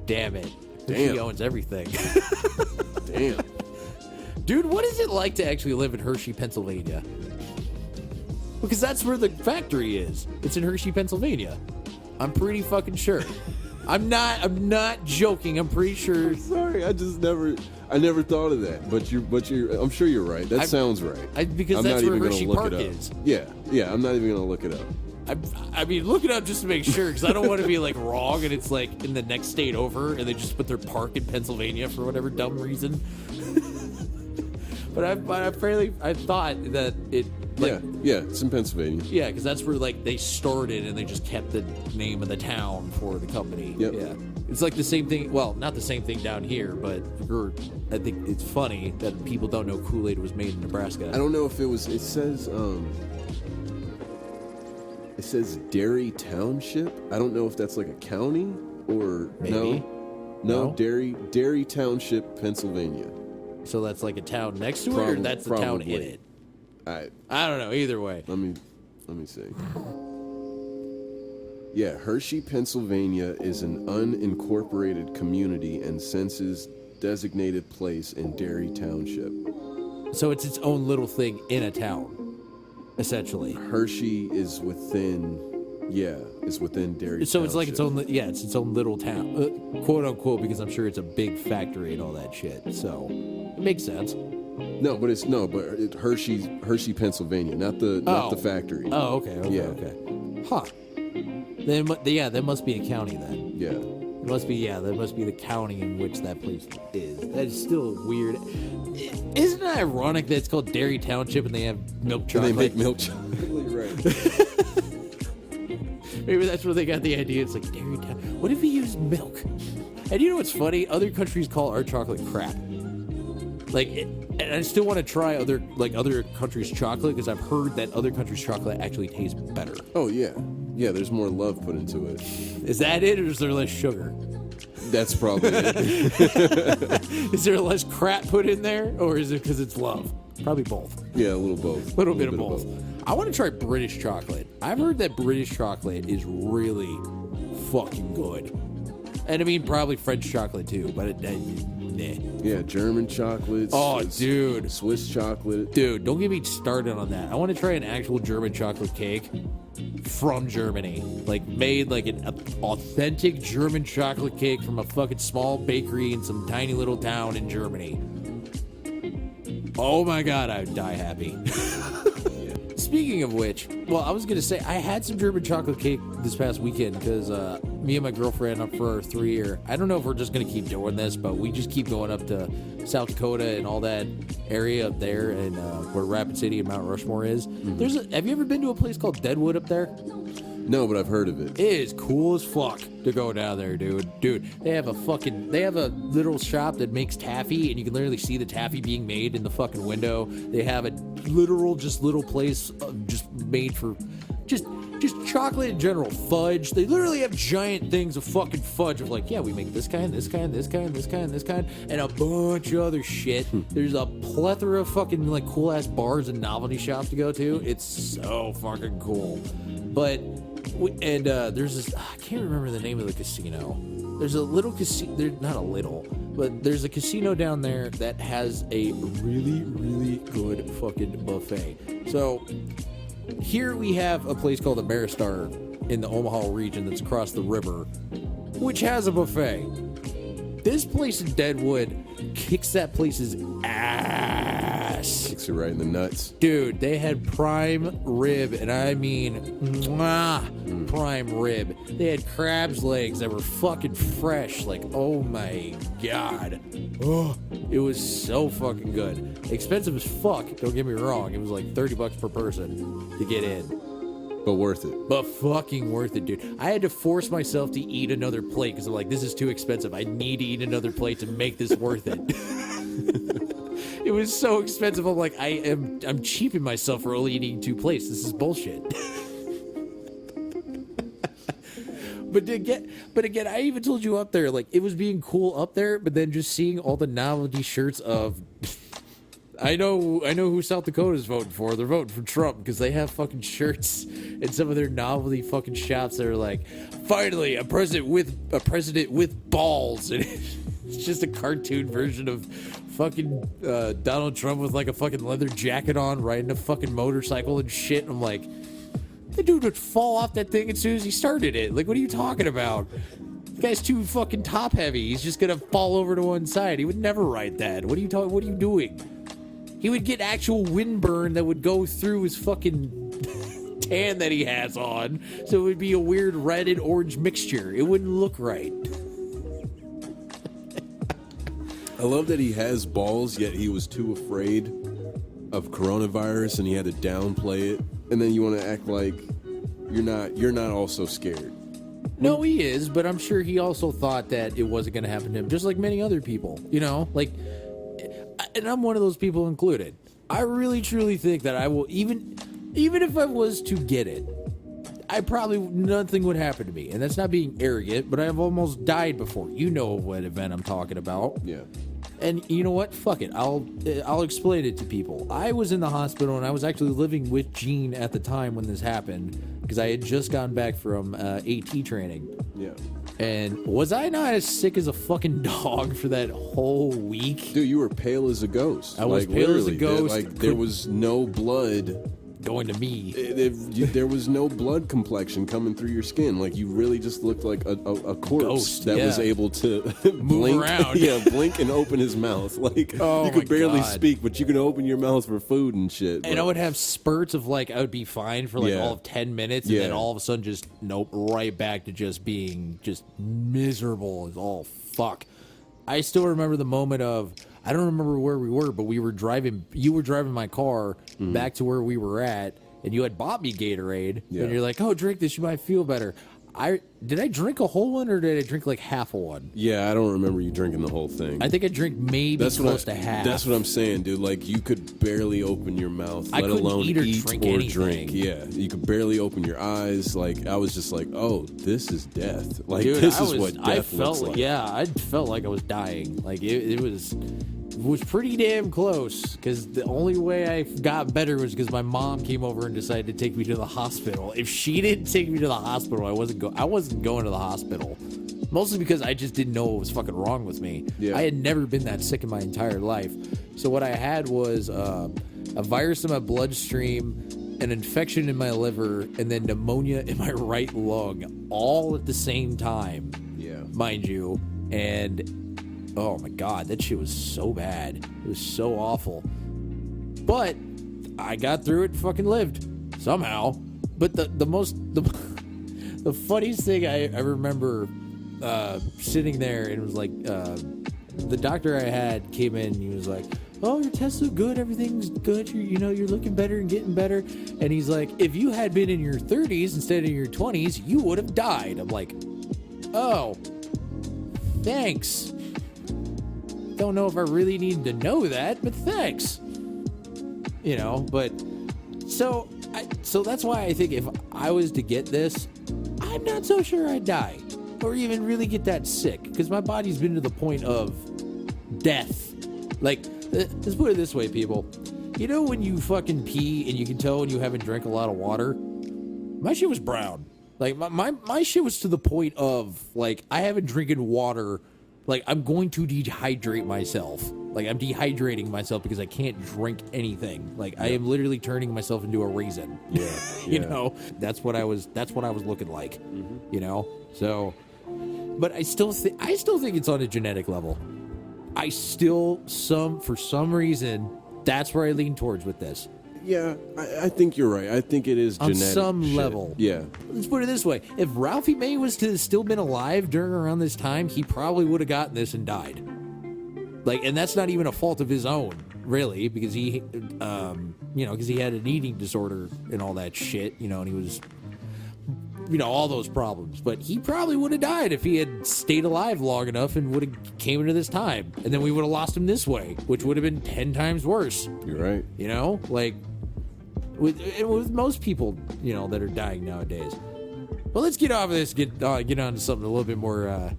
Damn it. Damn. Hershey owns everything. Damn. Dude, what is it like to actually live in Hershey, Pennsylvania? Because that's where the factory is. It's in Hershey, Pennsylvania. I'm pretty fucking sure. I'm not joking. I'm pretty sure. I'm sorry, I never thought of that. But I'm sure you're right. That sounds right. Because I'm that's not where even Hershey gonna Park look it up. is. Yeah. I'm not even gonna look it up. I mean, look it up just to make sure, because I don't want to be like wrong and it's like in the next state over, and they just put their park in Pennsylvania for whatever dumb reason. But I thought that it. Like, yeah, it's in Pennsylvania. Yeah, because that's where like they started, and they just kept the name of the town for the company. Yep. Yeah, it's like the same thing. Well, not the same thing down here, but I think it's funny that people don't know Kool-Aid was made in Nebraska. I don't know if it was. It says Derry Township. I don't know if that's like a county or Maybe. No, Derry Township, Pennsylvania. So that's like a town next to it, or that's the town in it. I don't know. Either way, let me see. Yeah, Hershey, Pennsylvania is an unincorporated community and census designated place in Derry Township. So it's its own little thing in a town, essentially. Hershey is within Derry. So Township. it's like its own, it's its own little town, quote unquote, because I'm sure it's a big factory and all that shit. So it makes sense. But Hershey, Pennsylvania, not the factory. Oh, okay. Yeah. Okay. Huh. Then, that must be a county then. Yeah. It must be, that must be the county in which that place is. That is still weird. Isn't it ironic that it's called Derry Township and they have milk chocolate? And they make milk chocolate. Right. Maybe that's where they got the idea. It's like, Derry Town. What if we use milk? And you know what's funny? Other countries call our chocolate crap. And I still want to try other countries' chocolate because I've heard that other countries' chocolate actually tastes better. Oh yeah, yeah. There's more love put into it. Is that it, or is there less sugar? That's probably it. Is there less crap put in there, or is it because it's love? Probably both. Yeah, a little both. A little bit of both. I want to try British chocolate. I've heard that British chocolate is really fucking good. And I mean, probably French chocolate too, but nah. Yeah, German chocolate. Oh, dude. Swiss chocolate. Dude, don't get me started on that. I want to try an actual German chocolate cake from Germany. Like, made like an authentic German chocolate cake from a fucking small bakery in some tiny little town in Germany. Oh my God, I would die happy. Speaking of which, well, I was going to say, I had some German chocolate cake this past weekend because me and my girlfriend up for our 3-year. I don't know if we're just going to keep doing this, but we just keep going up to South Dakota and all that area up there and where Rapid City and Mount Rushmore is. Mm-hmm. Have you ever been to a place called Deadwood up there? No, but I've heard of it. It is cool as fuck to go down there, dude. Dude, they have a little shop that makes taffy, and you can literally see the taffy being made in the fucking window. They have a little place just made for just chocolate in general, fudge. They literally have giant things of fucking fudge of like, yeah, we make this kind, this kind, this kind, this kind, this kind, and a bunch of other shit. There's a plethora of fucking like cool ass bars and novelty shops to go to. It's so fucking cool. But there's this, I can't remember the name of the casino. There's a little casino, not a little, but there's a casino down there that has a really, really good fucking buffet. So here we have a place called Ameristar in the Omaha region that's across the river, which has a buffet. This place in Deadwood kicks that place's ass. Kicks it right in the nuts. Dude, they had prime rib, and I mean, prime rib. They had crab's legs that were fucking fresh. Like, oh my God. Oh, it was so fucking good. Expensive as fuck, don't get me wrong. It was like $30 per person to get in. But worth it. But fucking worth it, dude. I had to force myself to eat another plate because I'm like, this is too expensive. I need to eat another plate to make this worth it. It was so expensive. I'm like, I'm cheaping myself for only eating 2 plates. This is bullshit. But again, I even told you up there, like, it was being cool up there, but then just seeing all the novelty shirts of I know who South Dakota's voting for. They're voting for Trump because they have fucking shirts in some of their novelty fucking shops that are like, finally a president with balls, and it's just a cartoon version of fucking Donald Trump with like a fucking leather jacket on, riding a fucking motorcycle and shit. And I'm like, the dude would fall off that thing as soon as he started it. Like, what are you talking about? The guy's too fucking top heavy. He's just gonna fall over to one side. He would never ride that. What are you doing? He would get actual windburn that would go through his fucking tan that he has on. So it would be a weird red and orange mixture. It wouldn't look right. I love that he has balls, yet he was too afraid of coronavirus and he had to downplay it. And then you want to act like you're not also scared. No, he is, but I'm sure he also thought that it wasn't going to happen to him, just like many other people, you know? Like, and I'm one of those people included. I really, truly think that I will, even if I was to get it, nothing would happen to me. And that's not being arrogant, but I've almost died before. You know what event I'm talking about. Yeah. And you know what? Fuck it. I'll explain it to people. I was in the hospital, and I was actually living with Gene at the time when this happened, because I had just gotten back from AT training. Yeah. And was I not as sick as a fucking dog for that whole week? Dude, you were pale as a ghost. I was pale as a ghost. There was no blood going to me. There was no blood complexion coming through your skin. Like, you really just looked like a corpse that was able to move around. Yeah, blink and open his mouth. Like, you could barely speak, but you could open your mouth for food and shit. And I would have spurts of, like, I would be fine for, like, all of 10 minutes, and then all of a sudden just, nope, right back to just being just miserable as all fuck. I still remember the moment of, I don't remember where we were, but you were driving my car back to where we were at, and you had bought me Gatorade, and you're like, oh, drink this, you might feel better. Did I drink a whole one, or did I drink like half of one? Yeah, I don't remember you drinking the whole thing. I think I drank maybe close to half. That's what I'm saying, dude. Like, you could barely open your mouth, let alone eat or drink. Yeah, you could barely open your eyes. Like, I was just like, oh, this is death. Like, dude, this is what death looks like. Yeah, I felt like I was dying. Like, it was was pretty damn close, because the only way I got better was because my mom came over and decided to take me to the hospital. If she didn't take me to the hospital, I wasn't going to the hospital. Mostly because I just didn't know what was fucking wrong with me. Yeah. I had never been that sick in my entire life. So what I had was a virus in my bloodstream, an infection in my liver, and then pneumonia in my right lung, all at the same time. Yeah. Mind you. And oh my God, that shit was so bad. It was so awful. But I got through it and fucking lived somehow. But the funniest thing I remember sitting there, and it was like the doctor I had came in and he was like, oh, your tests look good, everything's good, you're looking better and getting better. And he's like, if you had been in your 30s instead of your 20s, you would have died. I'm like, oh, thanks. Don't know if I really need to know that, but thanks. But so that's why I think if I was to get this, I'm not so sure I'd die or even really get that sick, because my body's been to the point of death. Like, let's put it this way, people. When you fucking pee and you can tell when you haven't drank a lot of water? My shit was brown. Like, my shit was to the point of, like, I haven't drinking water. Like, I'm going to dehydrate myself. Like, I'm dehydrating myself because I can't drink anything. Like, I am literally turning myself into a raisin. Yeah. That's what I was looking like. So, but I still think it's on a genetic level. For some reason, that's where I lean towards with this. Yeah, I think you're right. I think it is genetic. On some shit. level. Yeah. Let's put it this way. If Ralphie May was to have still been alive around this time, he probably would have gotten this and died. Like, and that's not even a fault of his own, really, because he, because he had an eating disorder and all that shit, and he was, all those problems. But he probably would have died if he had stayed alive long enough and would have came into this time. And then we would have lost him this way, which would have been 10 times worse. You're right. Like, with most people, that are dying nowadays. Well, let's get off of this, get on to something a little bit more,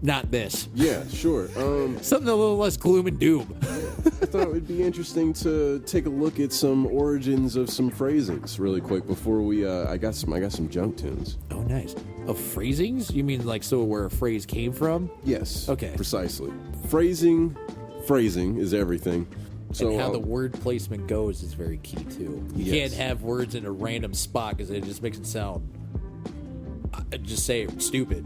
not this. Yeah, sure. Something a little less gloom and doom. I thought it would be interesting to take a look at some origins of some phrasings really quick before we. I got some junk tunes. Oh, nice. Of phrasings? You mean like where a phrase came from? Yes. Okay. Precisely. Phrasing is everything. So and how the word placement goes is very key too. You can't have words in a random spot because it just makes it sound. Just say it stupid.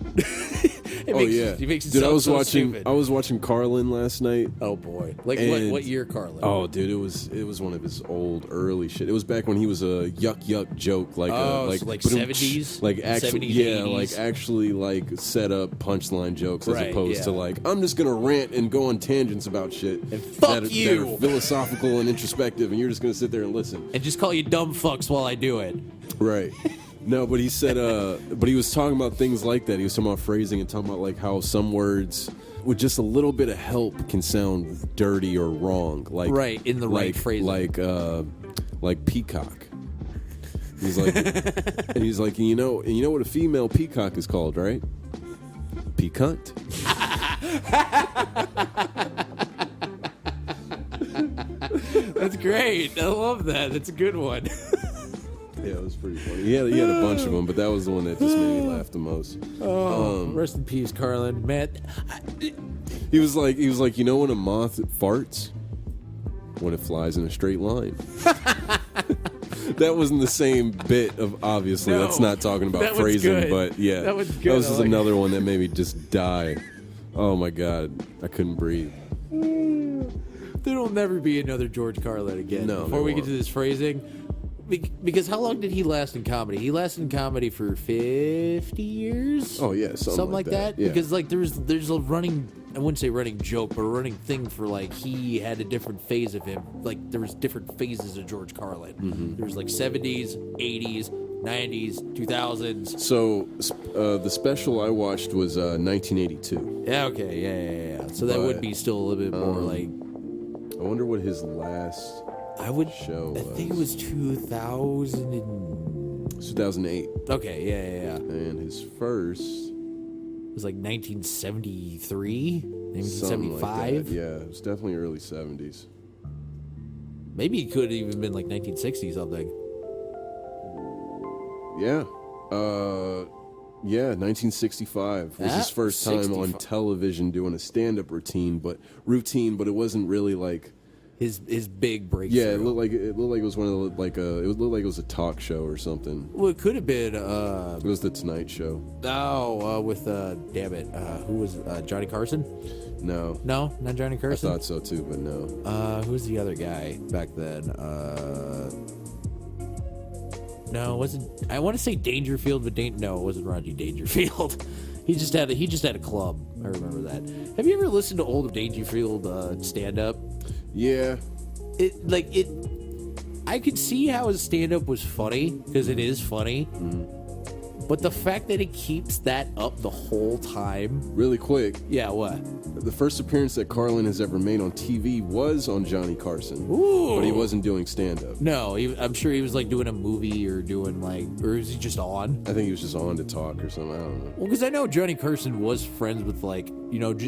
It makes it dude, sound so stupid. I was watching Carlin last night. Oh boy, like what year Carlin? Oh dude, it was one of his old early shit. It was back when he was a yuck joke, like so like 70s, like actually 70s, 80s. like actually like set up punchline jokes as opposed to like I'm just gonna rant and go on tangents about shit and fuck that are philosophical and introspective, and you're just gonna sit there and listen and just call you dumb fucks while I do it. Right. No, but he said, but he was talking about things like that. He was talking about phrasing and talking about like how some words with just a little bit of help can sound dirty or wrong. Like right in the right phrasing. Like peacock. He's like, and he's like, you know what a female peacock is called, right? Peacunt. That's great. I love that. That's a good one. Yeah, it was pretty funny. He had a bunch of them, but that was the one that just made me laugh the most. Rest in peace, Carlin. Man, he was like, you know when a moth farts? When it flies in a straight line. That wasn't the same bit of, obviously, that's not talking about phrasing, but yeah. That was good. That was just another one that made me just die. Oh my God, I couldn't breathe. There'll never be another George Carlin again. No, before we get to this phrasing. Because how long did he last in comedy? He lasted in comedy for 50 years? Oh, yeah, something like that. Yeah. Because, like, there's a running, I wouldn't say running joke, but a running thing for, like, he had a different phase of him. Like, there was different phases of George Carlin. Mm-hmm. There was, like, 70s, 80s, 90s, 2000s. So, the special I watched was 1982. Yeah, okay, yeah. So that would be still a little bit more, like... I wonder what his last... I think it was 2008. Okay, yeah. And his first was like 1973. Something like that. 1975. Yeah, it was definitely early 70s. Maybe it could have even been like 1960 something. Yeah. Yeah, 1965 was his first time on television doing a stand-up routine, but it wasn't really like his big breakthrough. Yeah, it looked like it was one of the, like a it looked like it was a talk show or something. Well, it could have been. It was the Tonight Show. Oh, with damn it, who was Johnny Carson? No, not Johnny Carson. I thought so too, but no. Who's the other guy back then? No, it wasn't. I want to say Dangerfield, but no, it wasn't Rodney Dangerfield. he just had a club. I remember that. Have you ever listened to old Dangerfield stand up? Yeah. I could see how his stand up was funny because it is funny. But the fact that it keeps that up the whole time. Really quick. Yeah, what? The first appearance that Carlin has ever made on TV was on Johnny Carson. Ooh. But he wasn't doing stand-up. No, I'm sure he was like doing a movie or doing or is he just on? I think he was just on to talk or something. I don't know. Well, because I know Johnny Carson was friends with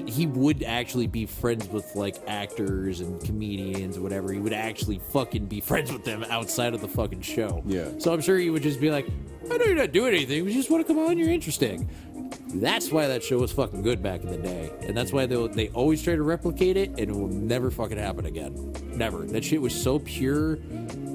he would actually be friends with like actors and comedians or whatever. He would actually fucking be friends with them outside of the fucking show. Yeah. So I'm sure he would just be like, I know you're not doing anything. We just want to come on. You're interesting. That's why that show was fucking good back in the day. And that's why they always try to replicate it, and it will never fucking happen again. Never. That shit was so pure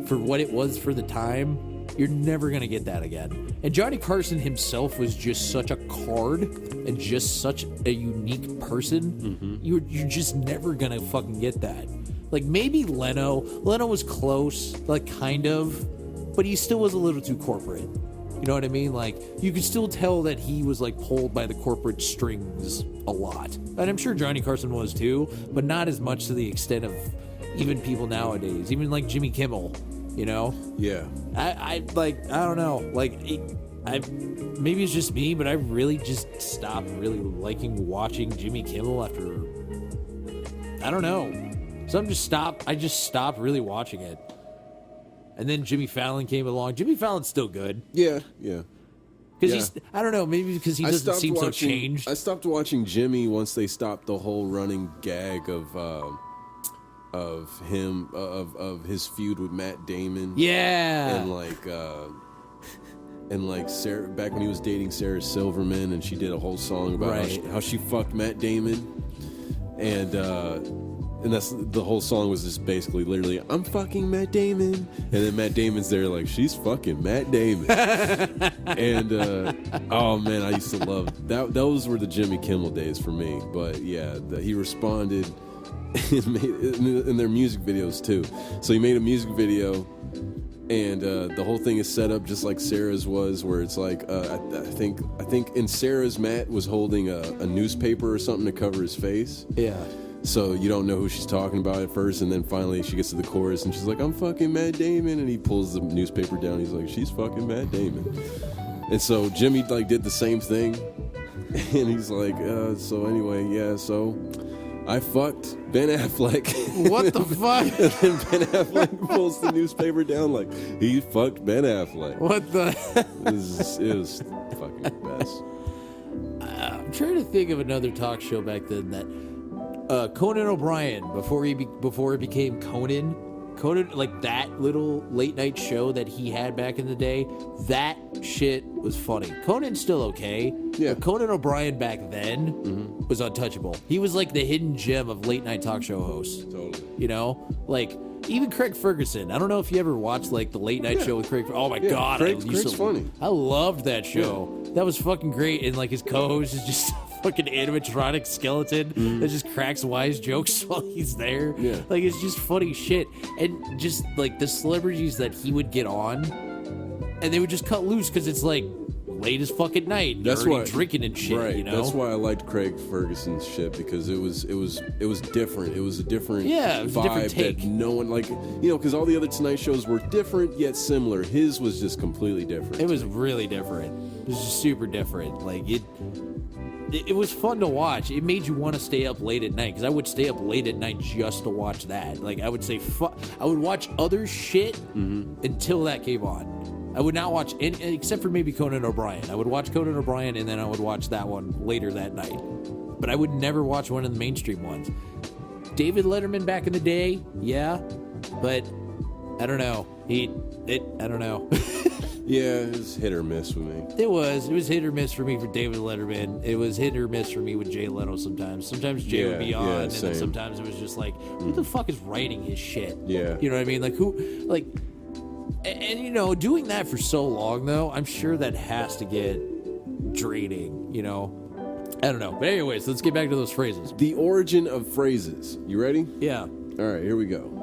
for what it was for the time. You're never going to get that again. And Johnny Carson himself was just such a card and just such a unique person. You're just never going to fucking get that. Like, maybe Leno. Leno was close, like, kind of, but he still was a little too corporate. You know what I mean? Like, you could still tell that he was, like, pulled by the corporate strings a lot. And I'm sure Johnny Carson was, too, but not as much to the extent of even people nowadays. Even, like, Jimmy Kimmel, you know? Yeah. I don't know. Like, maybe it's just me, but I really just stopped really liking watching Jimmy Kimmel after... I don't know. So I just stopped really watching it. And then Jimmy Fallon came along. Jimmy Fallon's still good. Yeah. Because he's, I don't know, maybe because he doesn't seem so changed. I stopped watching Jimmy once they stopped the whole running gag of his feud with Matt Damon. Yeah. And like Sarah, back when he was dating Sarah Silverman, and she did a whole song about how she fucked Matt Damon. And that's the whole song was just basically literally, I'm fucking Matt Damon. And then Matt Damon's there like, she's fucking Matt Damon. And, oh man, I used to love that. Those were the Jimmy Kimmel days for me. But yeah, he responded in their music videos too. So he made a music video, and the whole thing is set up just like Sarah's was, where it's like, I think in Sarah's, Matt was holding a newspaper or something to cover his face. Yeah. So you don't know who she's talking about at first, and then finally she gets to the chorus and she's like, I'm fucking Matt Damon, and he pulls the newspaper down. He's like, she's fucking Matt Damon. And so Jimmy like did the same thing, and he's like, so anyway, yeah, so I fucked Ben Affleck. What the fuck? And then Ben Affleck pulls the newspaper down like, he fucked Ben Affleck. What the? It was fucking the best. I'm trying to think of another talk show back then that Conan O'Brien, before it became Conan, like that little late night show that he had back in the day, that shit was funny. Conan's still okay. Yeah. But Conan O'Brien back then was untouchable. He was like the hidden gem of late night talk show hosts. Totally. You know, like even Craig Ferguson. I don't know if you ever watched like the late night show with Craig. Oh my god, Craig's funny. I loved that show. Yeah. That was fucking great. And like his co-host is just fucking animatronic skeleton that just cracks wise jokes while he's there. Yeah. Like, it's just funny shit. And just like the celebrities that he would get on, and they would just cut loose because it's like late as fucking night. That's why drinking and shit. Right. You know? That's why I liked Craig Ferguson's shit, because it was different. It was a different it was vibe a different take. that no one, like, you know, because all the other Tonight shows were different yet similar. His was just completely different. It was really different. It was just super different. Like it was fun to watch. It made you want to stay up late at night, because I would stay up late at night just to watch that. Like, I would say, I would watch other shit until that came on. I would not watch any, except for maybe Conan O'Brien. I would watch Conan O'Brien, and then I would watch that one later that night. but I would never watch one of the mainstream ones. David Letterman back in the day, yeah, but I don't know. I don't know. Yeah, it was hit or miss with me. It was hit or miss for me for David Letterman. It was hit or miss for me with Jay Leno sometimes. Sometimes Jay would be on, and then sometimes it was just like, who the fuck is writing his shit? Yeah. You know what I mean? Like, who, like, and you know, doing that for so long, though, I'm sure that has to get draining, you know? I don't know. But anyways, let's get back to those phrases. The origin of phrases. You ready? Yeah. All right, here we go.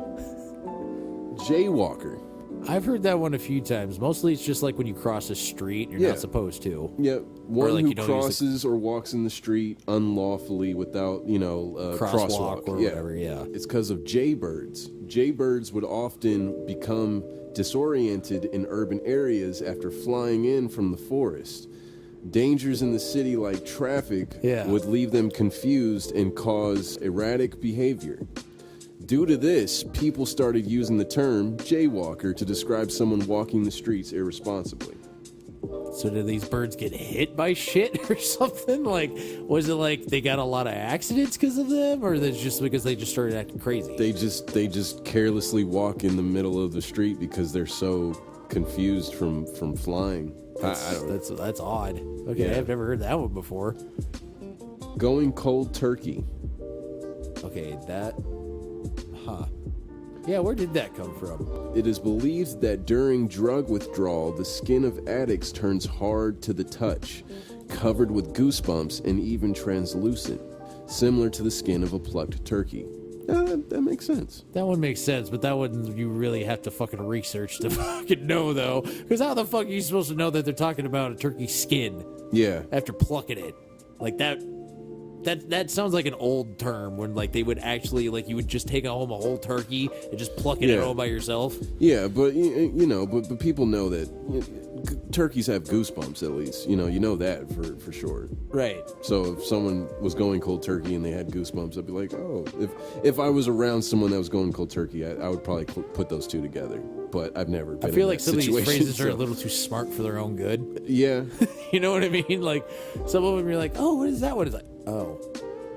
Jaywalker. I've heard that one a few times. Mostly it's just like when you cross a street, you're not supposed to. Yeah, one like who you don't crosses or walks in the street unlawfully without, crosswalk or whatever, yeah. It's because of jaybirds. Jaybirds would often become disoriented in urban areas after flying in from the forest. Dangers in the city like traffic would leave them confused and cause erratic behavior. Due to this, people started using the term jaywalker to describe someone walking the streets irresponsibly. So did these birds get hit by shit or something? Like, was it like they got a lot of accidents because of them, or is just because they just started acting crazy? They just carelessly walk in the middle of the street because they're so confused from flying. That's odd. Okay, I've never heard that one before. Going cold turkey. Okay, yeah, where did that come from? It is believed that during drug withdrawal, the skin of addicts turns hard to the touch, covered with goosebumps and even translucent, similar to the skin of a plucked turkey. That makes sense. That one makes sense, but that one you really have to fucking research to fucking know, though. Because how the fuck are you supposed to know that they're talking about a turkey skin? Yeah. After plucking it. Like, that sounds like an old term when, like, they would actually, like, you would just take home a whole turkey and just pluck it at home by yourself. Yeah, but, but people know that turkeys have goosebumps, at least. You know that for sure. Right. So if someone was going cold turkey and they had goosebumps, I'd be like, oh. If I was around someone that was going cold turkey, I would probably put those two together. But I've never been I feel in like that some situation, of these phrases are a so- little too smart for their own good. Yeah. You know what I mean? Like, some of them you're like, oh, what is that one? It's like, oh,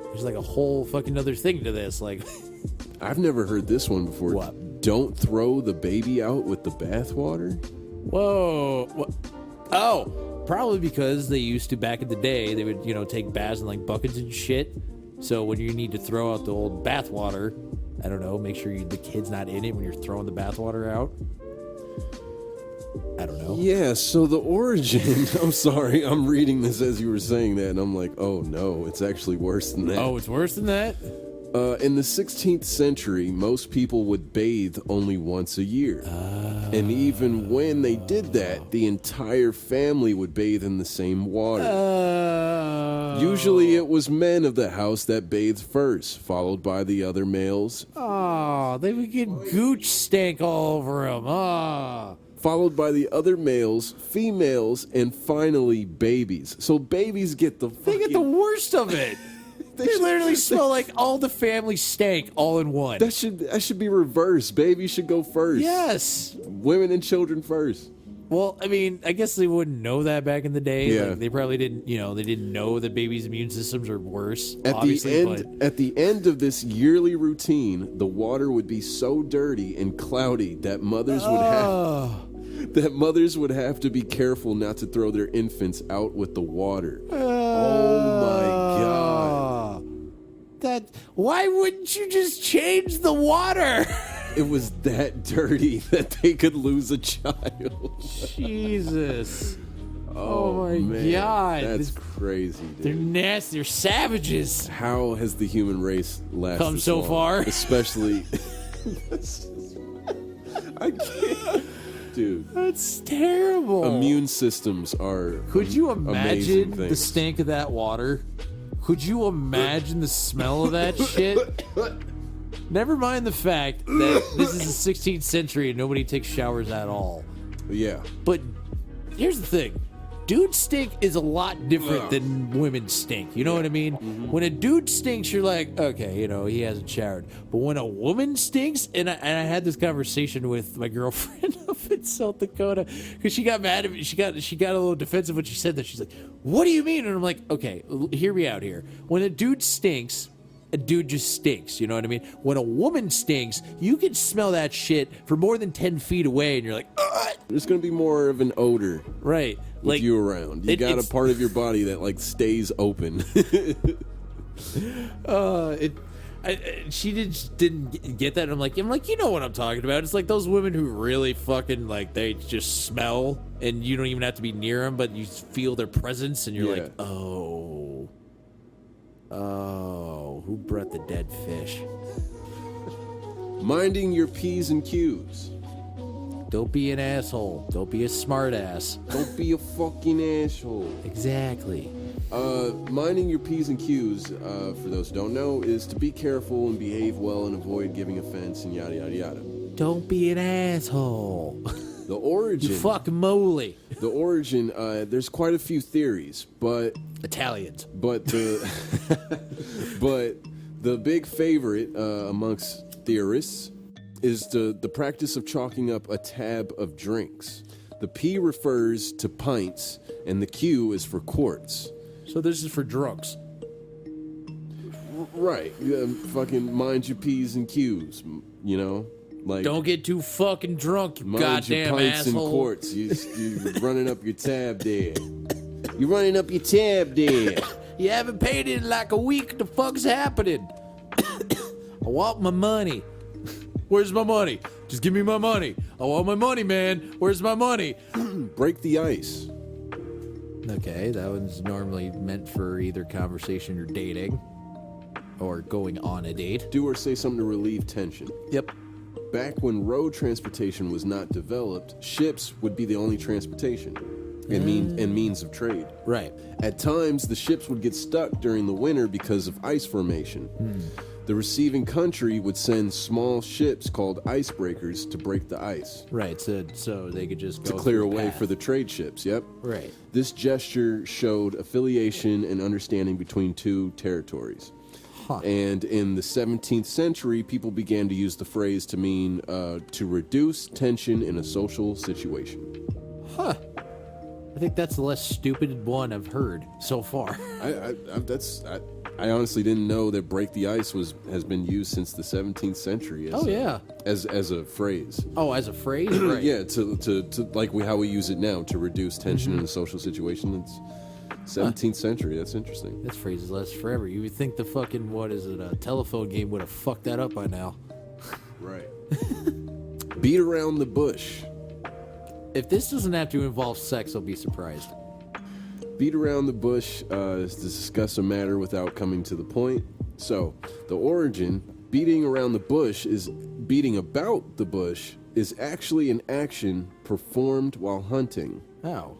there's like a whole fucking other thing to this. Like, I've never heard this one before. What? Don't throw the baby out with the bathwater? Whoa. What? Oh, probably because they used to, back in the day, they would, take baths in like buckets and shit. So when you need to throw out the old bathwater, I don't know, make sure the kid's not in it when you're throwing the bathwater out. I don't know. Yeah, so the origin, I'm sorry, I'm reading this as you were saying that, and I'm like, oh no, it's actually worse than that. Oh, it's worse than that? In the 16th century, most people would bathe only once a year. And even when they did that, the entire family would bathe in the same water. Usually it was men of the house that bathed first, followed by the other males. Oh, they would get gooch stank all over them. Followed by the other males, females, and finally babies. So babies get the worst of it. They literally smell like all the family stank all in one. That should be reversed. Babies should go first. Yes. Women and children first. Well, I mean, I guess they wouldn't know that back in the day. Yeah. Like, they probably didn't, they didn't know that babies' immune systems are worse. At the end of this yearly routine, the water would be so dirty and cloudy that mothers would have to be careful not to throw their infants out with the water. Oh my god. Why wouldn't you just change the water? It was that dirty that they could lose a child. Jesus. Oh my man, god. That's crazy, dude. They're nasty. They're savages. How has the human race lasted come so long? far? Especially I can't. Dude. That's terrible. Immune systems are Could you imagine the things. stink of that water? Could you imagine the smell of that shit? Never mind the fact that this is the 16th century and nobody takes showers at all. Yeah. But here's the thing. dude stink is a lot different than women stink. You know what I mean? When a dude stinks, you're like, okay, you know, he hasn't showered. But when a woman stinks, and I had this conversation with my girlfriend up in South Dakota, because she got mad at me. She got a little defensive when she said that. She's like, what do you mean? And I'm like, okay, hear me out here. When a dude stinks, a dude just stinks, you know what I mean? When a woman stinks, you can smell that shit for more than 10 feet away, and you're like, ugh! There's gonna be more of an odor, right? With Like you around. You got a part of your body that like stays open. She didn't get that. And I'm like, you know what I'm talking about? It's like those women who really fucking like they just smell, and you don't even have to be near them, but you feel their presence, and you're like, oh, who brought the dead fish? Minding your P's and Q's. Don't be an asshole. Don't be a smart ass. Don't be a fucking asshole. Exactly. Minding your P's and Q's, for those who don't know, is to be careful and behave well and avoid giving offense and yada yada yada. Don't be an asshole. The origin. You fucking moly. The origin, there's quite a few theories, but Italians. But the but the big favorite amongst theorists is the practice of chalking up a tab of drinks. The P refers to pints, and the Q is for quarts. So this is for drunks. Right. Fucking mind your P's and Q's, you know? Like, don't get too fucking drunk, you mind goddamn your pints asshole. and quarts. You're running up your tab there. You're running up your tab there. You haven't paid it in like a week. The fuck's happening? I want my money. Where's my money? Just give me my money. I want my money, man. Where's my money? Break the ice. Okay, that one's normally meant for either conversation or dating. Or going on a date. Do or say something to relieve tension. Yep. Back when road transportation was not developed, ships would be the only transportation and means of trade. Right. At times, the ships would get stuck during the winter because of ice formation. The receiving country would send small ships called icebreakers to break the ice. Right, so they could just go to clear a way path for the trade ships, yep. Right. This gesture showed affiliation and understanding between two territories. And in the 17th century, people began to use the phrase to mean to reduce tension in a social situation. Huh. I think that's the less stupid one I've heard so far. I honestly didn't know that break the ice has been used since the 17th century. As a phrase. Oh, as a phrase? Right. Yeah, to like how we use it now to reduce tension in a social situation. It's 17th century. That's interesting. This phrase is last forever. You would think the fucking, a telephone game would have fucked that up by now. Right. Beat around the bush. If this doesn't have to involve sex, I'll be surprised. Beat around the bush is to discuss a matter without coming to the point. So, the origin, beating around the bush, is beating about the bush, is actually an action performed while hunting. Oh.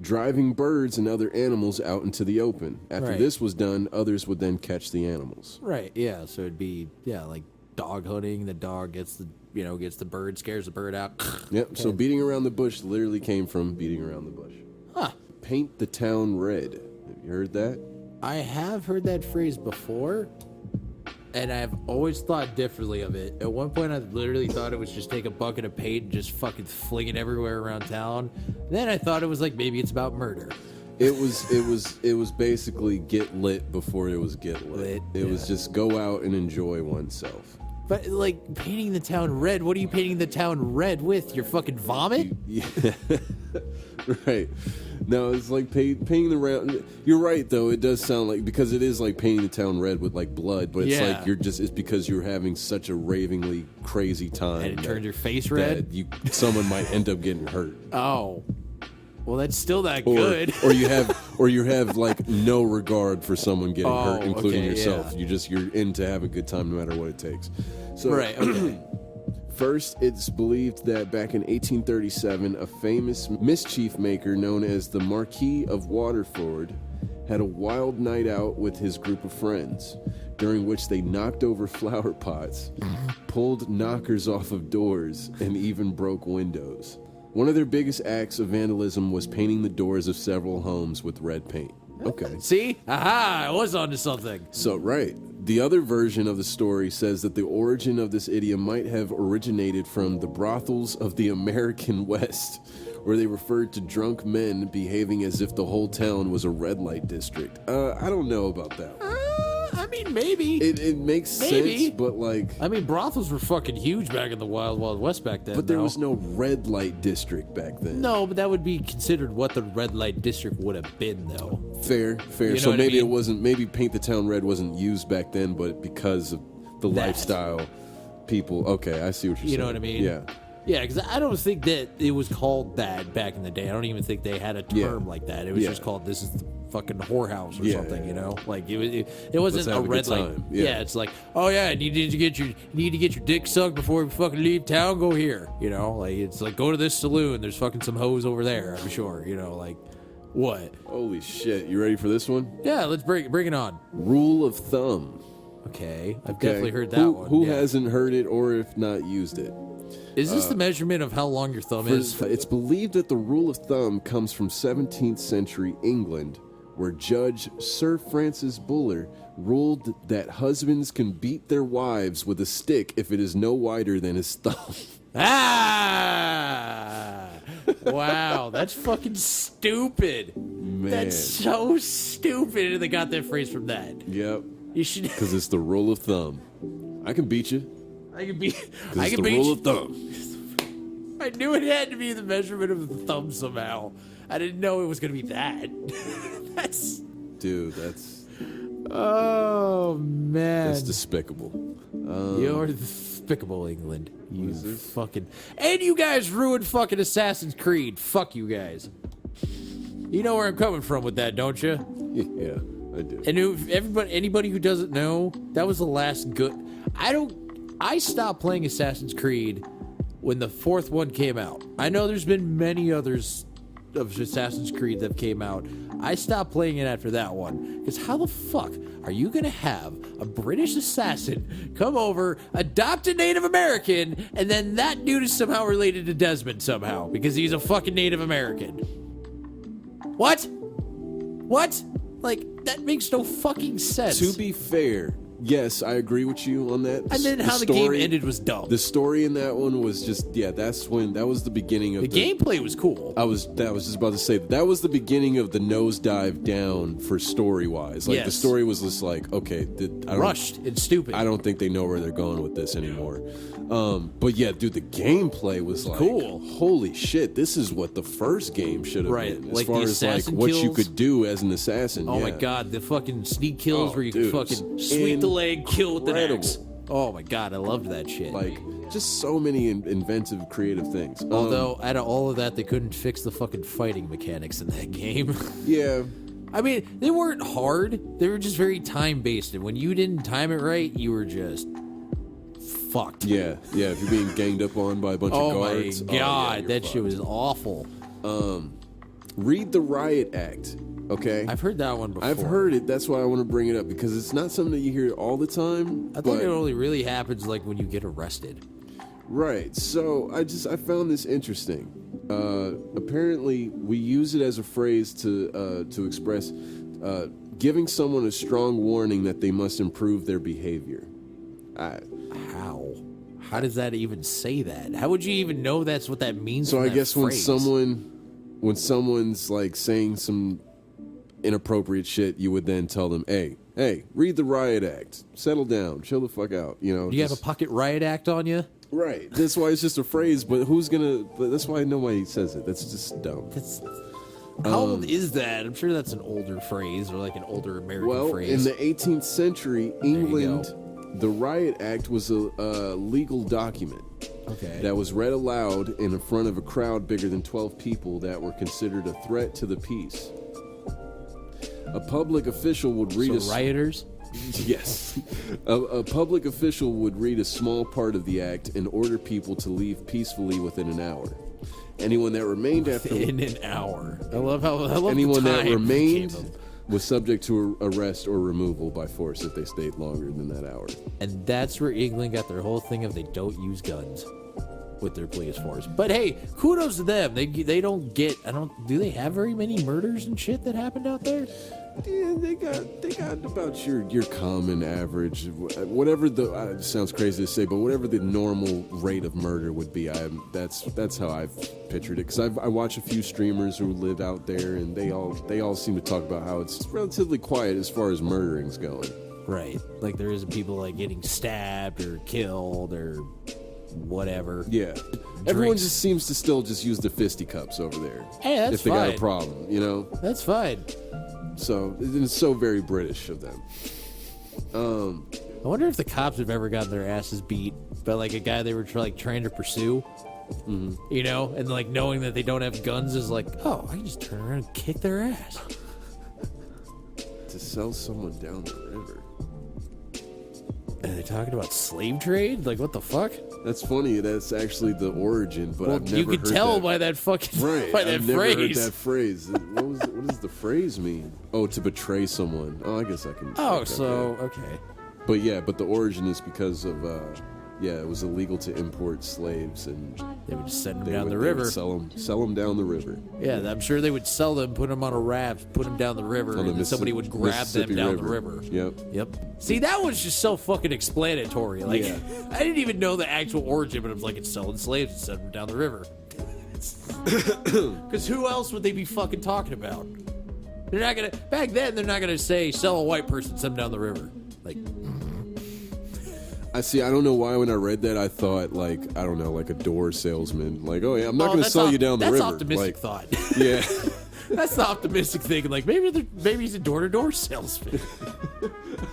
Driving birds and other animals out into the open. After this was done, others would then catch the animals. Right, yeah, so it'd be, like dog hunting. The dog gets the bird, scares the bird out. Yep, so beating around the bush literally came from beating around the bush. Huh. Paint the town red. Have you heard that? I have heard that phrase before, and I've always thought differently of it. At one point, I literally thought it was just take a bucket of paint and just fucking fling it everywhere around town. Then I thought it was like maybe it's about murder. It was basically get lit before it was get lit. It was just go out and enjoy oneself. But like painting the town red, what are you painting the town red with? Your fucking vomit? Yeah. Right. No, it's like painting the round. You're right, though. It does sound like, because it is like painting the town red with like blood, but it's like it's because you're having such a ravingly crazy time. And it turns your face red? Someone might end up getting hurt. Oh. Well, that's still not good. Or you have like no regard for someone getting hurt, including yourself. Yeah. You're into having a good time no matter what it takes. So, right, okay. First, it's believed that back in 1837, a famous mischief maker known as the Marquis of Waterford had a wild night out with his group of friends, during which they knocked over flower pots, pulled knockers off of doors, and even broke windows. One of their biggest acts of vandalism was painting the doors of several homes with red paint. Okay. See? Aha! I was onto something. So, right. The other version of the story says that the origin of this idiom might have originated from the brothels of the American West, where they referred to drunk men behaving as if the whole town was a red light district. I don't know about that. I mean, maybe. It makes sense, but like... I mean, brothels were fucking huge back in the Wild Wild West back then. But there was no red light district back then. No, but that would be considered what the red light district would have been, though. Fair. You know So what I maybe mean? it wasn't, maybe Paint the Town Red wasn't used back then, but because of the lifestyle, people, okay, I see what you're saying. You know what I mean? Yeah. Yeah, because I don't think that it was called that back in the day. I don't even think they had a term like that. It was just called, this is the fucking whorehouse or something, you know? Like, it wasn't a red light. Yeah, it's like, oh yeah, you need to get your dick sucked before you fucking leave town, go here. You know? Like, it's like, go to this saloon, there's fucking some hoes over there, I'm sure. You know, like, what? Holy shit, you ready for this one? Yeah, let's bring it on. Rule of thumb. Okay, I've definitely heard that one. Who hasn't heard it or if not used it? Is this the measurement of how long your thumb is? It's believed that the rule of thumb comes from 17th century England, where Judge Sir Francis Buller ruled that husbands can beat their wives with a stick if it is no wider than his thumb. Ah! Wow, that's fucking stupid. Man. That's so stupid. And they got that phrase from that. Yep. You should. Because it's the rule of thumb. I can beat you. I can beat. I I can can the beat rule you. of thumb. I knew it had to be the measurement of the thumb somehow. I didn't know it was gonna be that. That's. Dude, that's Oh man. that's despicable. You're despicable, England. You fucking. And you guys ruined fucking Assassin's Creed. Fuck you guys. You know where I'm coming from with that, don't you? Yeah, I do. And anybody who doesn't know, that was the last good. I stopped playing Assassin's Creed when the fourth one came out. I know there's been many others of Assassin's Creed that came out. I stopped playing it after that one. Because how the fuck are you going to have a British assassin come over, adopt a Native American, and then that dude is somehow related to Desmond somehow because he's a fucking Native American? What? What? Like, that makes no fucking sense. To be fair, yes, I agree with you on that. And then how the game ended was dumb. The story in that one was just, that was the beginning of the gameplay was cool. I was just about to say that was the beginning of the nosedive down for story wise. Like the story was just like, okay, rushed and stupid. I don't think they know where they're going with this anymore. But yeah, dude, the gameplay was like, cool. Holy shit, this is what the first game should have been. As like far the as like assassin what you kills. could do as an assassin. Oh my god, the fucking sneak kills where you dude, can fucking sweep the leg, kill with the incredible. axe. Oh my god, I loved that shit. Like, just so many inventive, creative things. Although, out of all of that, they couldn't fix the fucking fighting mechanics in that game. Yeah. I mean, they weren't hard. They were just very time-based. And when you didn't time it right, you were just fucked. Yeah. If you're being ganged up on by a bunch of guards. Oh my god, you're that fucked. shit was awful. Read the Riot Act, okay? I've heard that one before. I've heard it. That's why I want to bring it up, because it's not something that you hear all the time. I think it only really happens like when you get arrested. Right. So I found this interesting. Apparently, we use it as a phrase to express giving someone a strong warning that they must improve their behavior. How? How does that even say that? How would you even know that's what that means? So from I that guess phrase? when someone's like saying some inappropriate shit, you would then tell them, hey, read the Riot Act. Settle down. Chill the fuck out. You know. Do you have a pocket riot act on you? Right. That's why it's just a phrase, but that's why nobody says it. That's just dumb. How old is that? I'm sure that's an older phrase or like an older American phrase. In the 18th century, England, the Riot Act was a legal document. Okay. That was read aloud in front of a crowd bigger than 12 people that were considered a threat to the peace. A public official would read rioters? Yes. A public official would read a small part of the act and order people to leave peacefully within an hour. Anyone that remained after in an hour. I love anyone the that time remained came up. was subject to arrest or removal by force if they stayed longer than that hour. And that's where England got their whole thing of they don't use guns. with their police force. But hey, kudos to them. They don't get. Do they have very many murders and shit that happened out there? Yeah, they got about your common average, whatever the sounds crazy to say, but whatever the normal rate of murder would be. That's how I've pictured it, because I watch a few streamers who live out there, and they all seem to talk about how it's relatively quiet as far as murdering's going. Right, like there isn't people like getting stabbed or killed or whatever. Yeah, everyone just seems to still just use the fisticuffs over there. Hey, that's if they fine. got a problem, you know. That's fine. So it's so very British of them. I wonder if the cops have ever gotten their asses beat by like a guy they were trying to pursue. Mm-hmm. You know, and like knowing that they don't have guns is like, oh, I can just turn around and kick their ass. To sell someone down the river. And they're talking about slave trade? Like, what the fuck? That's funny. That's actually the origin, but I've never you could heard tell that. by that fucking right. by that I've never phrase. heard that phrase. What does the phrase mean? Oh, to betray someone. Oh, I guess I can. Oh, so okay. But yeah, but the origin is because of it was illegal to import slaves, and they would just send them down the river. Sell them down the river. Yeah, I'm sure they would sell them, put them on a raft, put them down the river, and then somebody would grab them down the river. Yep. See, that was just so fucking explanatory. Like, I didn't even know the actual origin, but it was like, it's selling slaves and send them down the river. Because who else would they be fucking talking about? They're not gonna. Back then, they're not gonna say sell a white person, send them down the river. Like. I see. I don't know why when I read that I thought like a door salesman. Like, oh yeah, I'm not going to sell you down the river. That's optimistic thought. Yeah, that's the optimistic thinking. Like maybe he's a door-to-door salesman.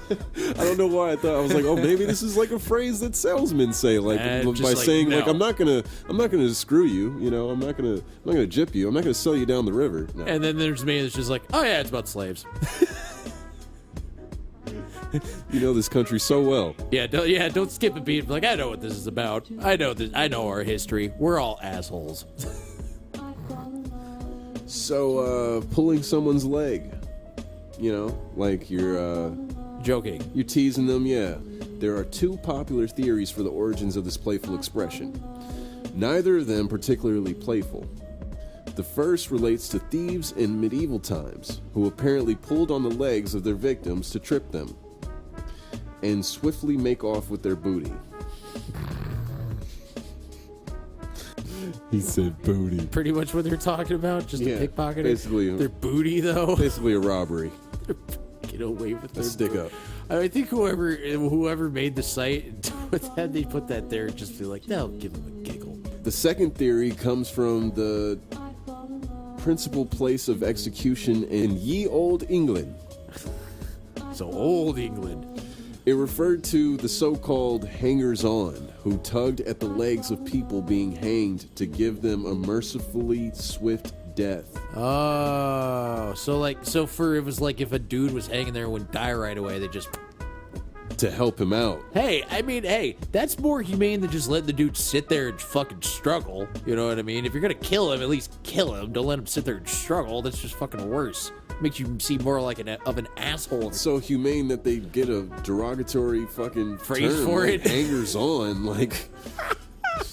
I don't know why I thought I was like, oh, maybe this is like a phrase that salesmen say, like by saying no. Like I'm not gonna screw you. You know, I'm not gonna gyp you. I'm not gonna sell you down the river. No. And then there's me that's just like, oh yeah, it's about slaves. You know this country so well. Don't skip a beat. Like, I know what this is about. I know this. I know our history. We're all assholes. So, pulling someone's leg. You know, like you're joking. You're teasing them. Yeah. There are two popular theories for the origins of this playful expression. Neither of them particularly playful. The first relates to thieves in medieval times, who apparently pulled on the legs of their victims to trip them and swiftly make off with their booty. He said booty. Pretty much what they're talking about, just a pickpocketing. Basically, their booty though. Basically a robbery. Get away with their stick booty. Up. I think whoever made the site with that, they put that there just to be like, no, give them a giggle. The second theory comes from the principal place of execution in ye old England. So old England. It referred to the so-called hangers-on who tugged at the legs of people being hanged to give them a mercifully swift death. Oh, so it was like if a dude was hanging there and wouldn't die right away, they just to help him out. Hey, that's more humane than just letting the dude sit there and fucking struggle. You know what I mean? If you're gonna kill him, at least kill him. Don't let him sit there and struggle. That's just fucking worse. Makes you seem more like an asshole. It's so humane that they get a derogatory fucking phrase term, for like it. Hangers on, like.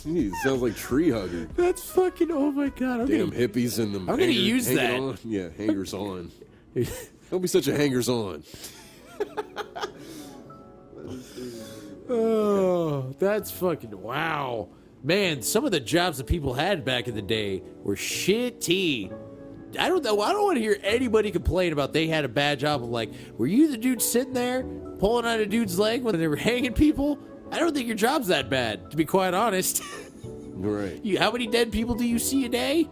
Geez, sounds like tree hugger. That's fucking. Oh my god! Damn hippies and them. I'm gonna use that. On. Yeah, hangers on. Don't be such a hangers on. Oh, that's fucking wow, man! Some of the jobs that people had back in the day were shitty. I don't know. I don't want to hear anybody complain about they had a bad job. I'm like, were you the dude sitting there pulling on a dude's leg when they were hanging people? I don't think your job's that bad, to be quite honest. Right. How many dead people do you see a day?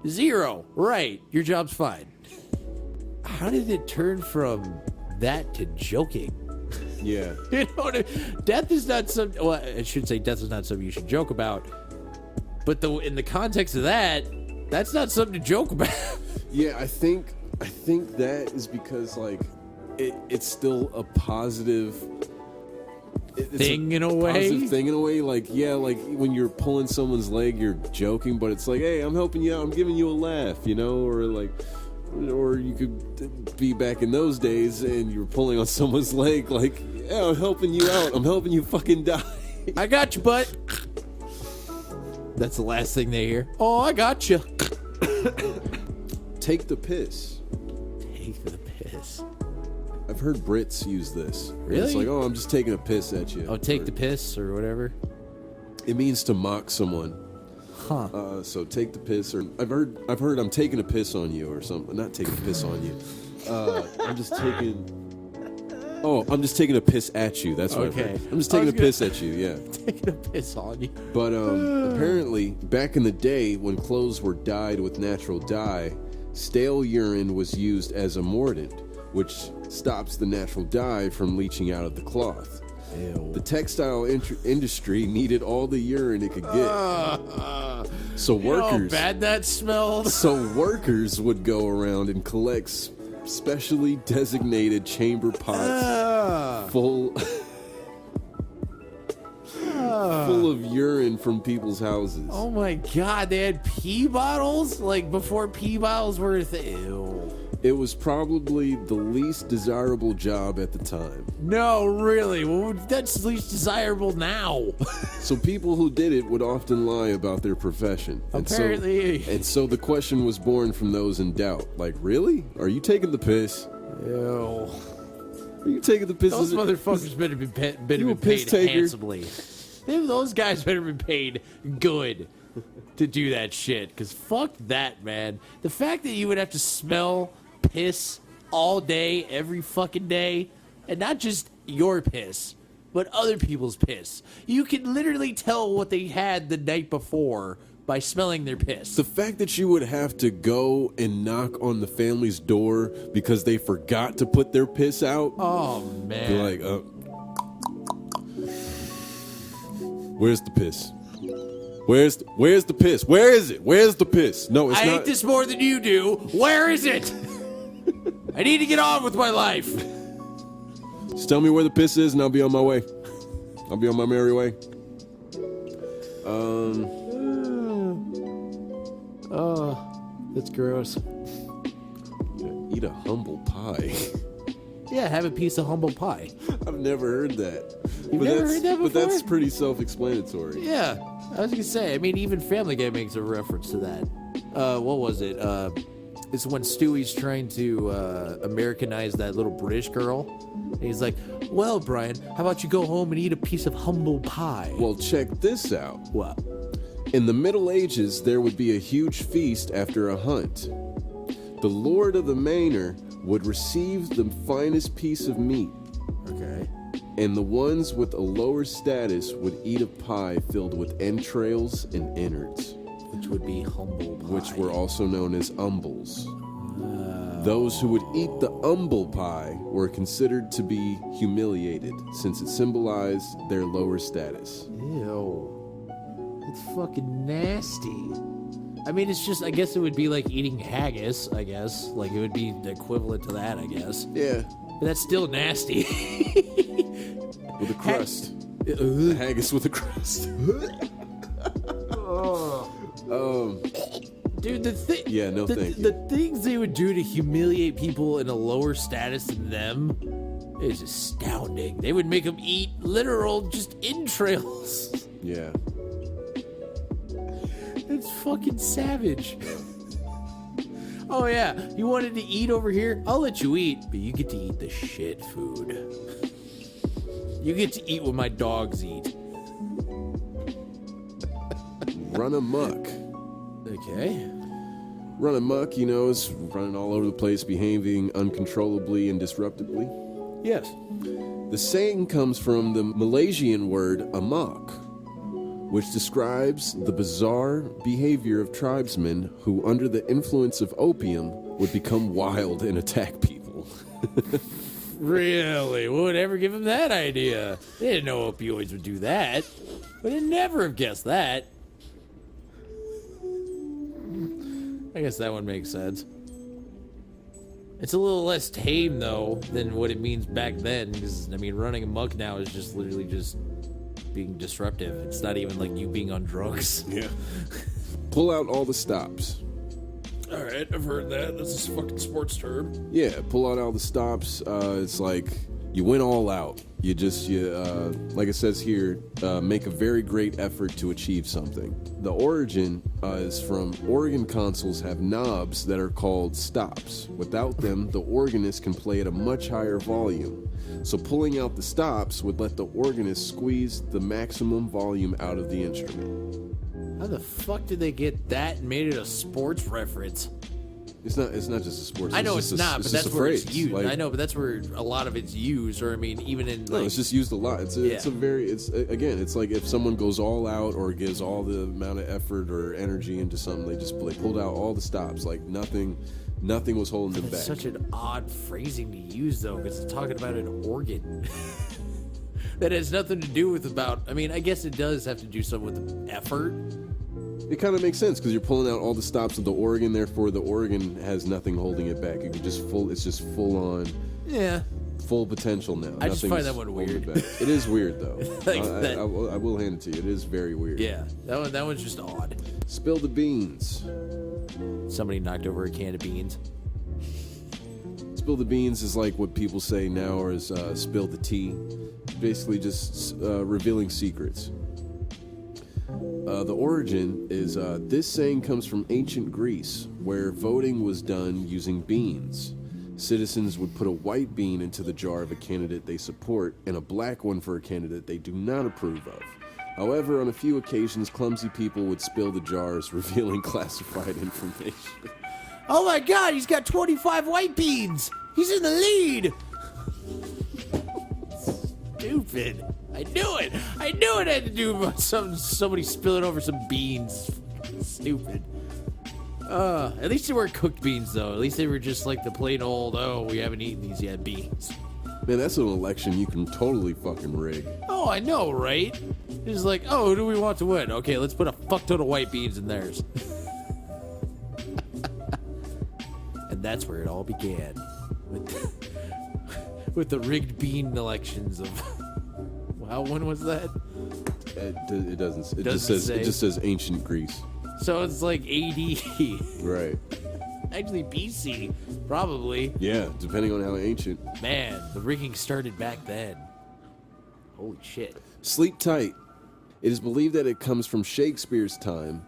0. Right. Your job's fine. How did it turn from that to joking? Yeah. You know, death is not something. Well, I should say death is not something you should joke about. But in the context of that, that's not something to joke about. Yeah, I think that is because like it's still a positive thing in a way. Positive thing in a way, like like when you're pulling someone's leg, you're joking, but it's like, hey, I'm helping you out, I'm giving you a laugh, you know, or you could be back in those days and you're pulling on someone's leg, like, yeah, I'm helping you out, I'm helping you fucking die. I got you, butt. That's the last thing they hear. Oh, I got you. Take the piss. Take the piss. I've heard Brits use this. Really? It's like, oh, I'm just taking a piss at you. Oh, take the piss or whatever. It means to mock someone. Huh. So take the piss, or I've heard I'm taking a piss on you or something. Not taking a piss on you. I'm just taking. Oh, I'm just taking a piss at you. That's what I've heard. I'm just taking a piss at you. Yeah. Taking a piss on you. But apparently, back in the day when clothes were dyed with natural dye, stale urine was used as a mordant, which stops the natural dye from leaching out of the cloth. Ew. The textile industry needed all the urine it could get. So workers, you know how bad that smelled? So workers would go around and collect specially designated chamber pots full of urine from people's houses. Oh my god, they had pee bottles? Like before pee bottles were a thing. Ew. It was probably the least desirable job at the time. No, really. Well, that's least desirable now. So people who did it would often lie about their profession. Apparently. And so the question was born from those in doubt. Like, really? Are you taking the piss? Ew. Are you taking the piss? Those motherfuckers better be paid handsomely. Those guys better be paid good to do that shit. Because fuck that, man. The fact that you would have to smell piss all day, every fucking day, and not just your piss, but other people's piss. You can literally tell what they had the night before by smelling their piss. The fact that you would have to go and knock on the family's door because they forgot to put their piss out. Oh, man. You're like, where's the piss? Where's the piss? Where is it? Where's the piss? No, it's not. I hate this more than you do. Where is it? I need to get on with my life. Just tell me where the piss is and I'll be on my way. I'll be on my merry way. That's gross. Eat a humble pie. Yeah, have a piece of humble pie. I've never heard that. You've never heard that before? But that's pretty self-explanatory. Yeah, I was gonna say. I mean, even Family Guy makes a reference to that. What was it? It's when Stewie's trying to Americanize that little British girl. And he's like, well, Brian, how about you go home and eat a piece of humble pie? Well, check this out. What? In the Middle Ages, there would be a huge feast after a hunt. The Lord of the Manor would receive the finest piece of meat. Okay. And the ones with a lower status would eat a pie filled with entrails and innards. Which would be humble pie. Which were also known as umbles. Those who would eat the umble pie were considered to be humiliated, since it symbolized their lower status. Ew. It's fucking nasty. I mean, it's just, I guess it would be like eating haggis, I guess. Like, it would be the equivalent to that, I guess. Yeah. But that's still nasty. With a crust. Haggis with a crust. Dude, thank you. The things they would do to humiliate people in a lower status than them is astounding. They would make them eat literal just entrails. Yeah. It's fucking savage. Oh yeah, you wanted to eat over here? I'll let you eat, but you get to eat the shit food. You get to eat what my dogs eat. Run amok. Okay. Run amok, you know, is running all over the place, behaving uncontrollably and disruptively. Yes. The saying comes from the Malaysian word amok, which describes the bizarre behavior of tribesmen who, under the influence of opium, would become wild and attack people. Really? Who would ever give him that idea? They didn't know opioids would do that. Would never have guessed that. I guess that one makes sense. It's a little less tame, though, than what it means back then. Because, I mean, running amok now is just literally just being disruptive. It's not even like you being on drugs. Yeah. Pull out all the stops. All right, I've heard that. That's a fucking sports term. Yeah, pull out all the stops. It's like You went all out. You like it says here, make a very great effort to achieve something. The origin is from organ consoles have knobs that are called stops. Without them, the organist can play at a much higher volume. So pulling out the stops would let the organist squeeze the maximum volume out of the instrument. How the fuck did they get that and made it a sports reference? It's not just a sports. I know it's not, but that's where it's used. Like, I know, but that's where a lot of it's used. Or I mean, even in no, it's just used a lot. It's it's like if someone goes all out or gives all the amount of effort or energy into something, they just pulled out all the stops. Like nothing was holding them back. It's such an odd phrasing to use though, because it's talking about an organ that has nothing to do with I mean, I guess it does have to do something with the effort. It kind of makes sense because you're pulling out all the stops of the organ, therefore the organ has nothing holding it back. It's just full on. Yeah. Full potential now. I just find that one weird. It is weird though. I will hand it to you. It is very weird. Yeah, that one's just odd. Spill the beans. Somebody knocked over a can of beans. Spill the beans is like what people say now, or is spill the tea. Basically, just revealing secrets. The origin is this saying comes from ancient Greece, where voting was done using beans. Citizens would put a white bean into the jar of a candidate they support and a black one for a candidate they do not approve of. However, on a few occasions, clumsy people would spill the jars, revealing classified information. Oh my god, he's got 25 white beans! He's in the lead! Stupid. I knew it! I knew it had to do with somebody spilling over some beans. Stupid. At least they weren't cooked beans, though. At least they were just like the plain old, we haven't eaten these yet beans. Man, that's an election you can totally fucking rig. Oh, I know, right? It's like, who do we want to win? Okay, let's put a fuck ton of white beans in theirs. And that's where it all began. With the rigged bean elections of... when was that? It doesn't. It just says ancient Greece. So it's like AD. Right. Actually, BC, probably. Yeah, depending on how ancient. Man, the rigging started back then. Holy shit. Sleep tight. It is believed that it comes from Shakespeare's time,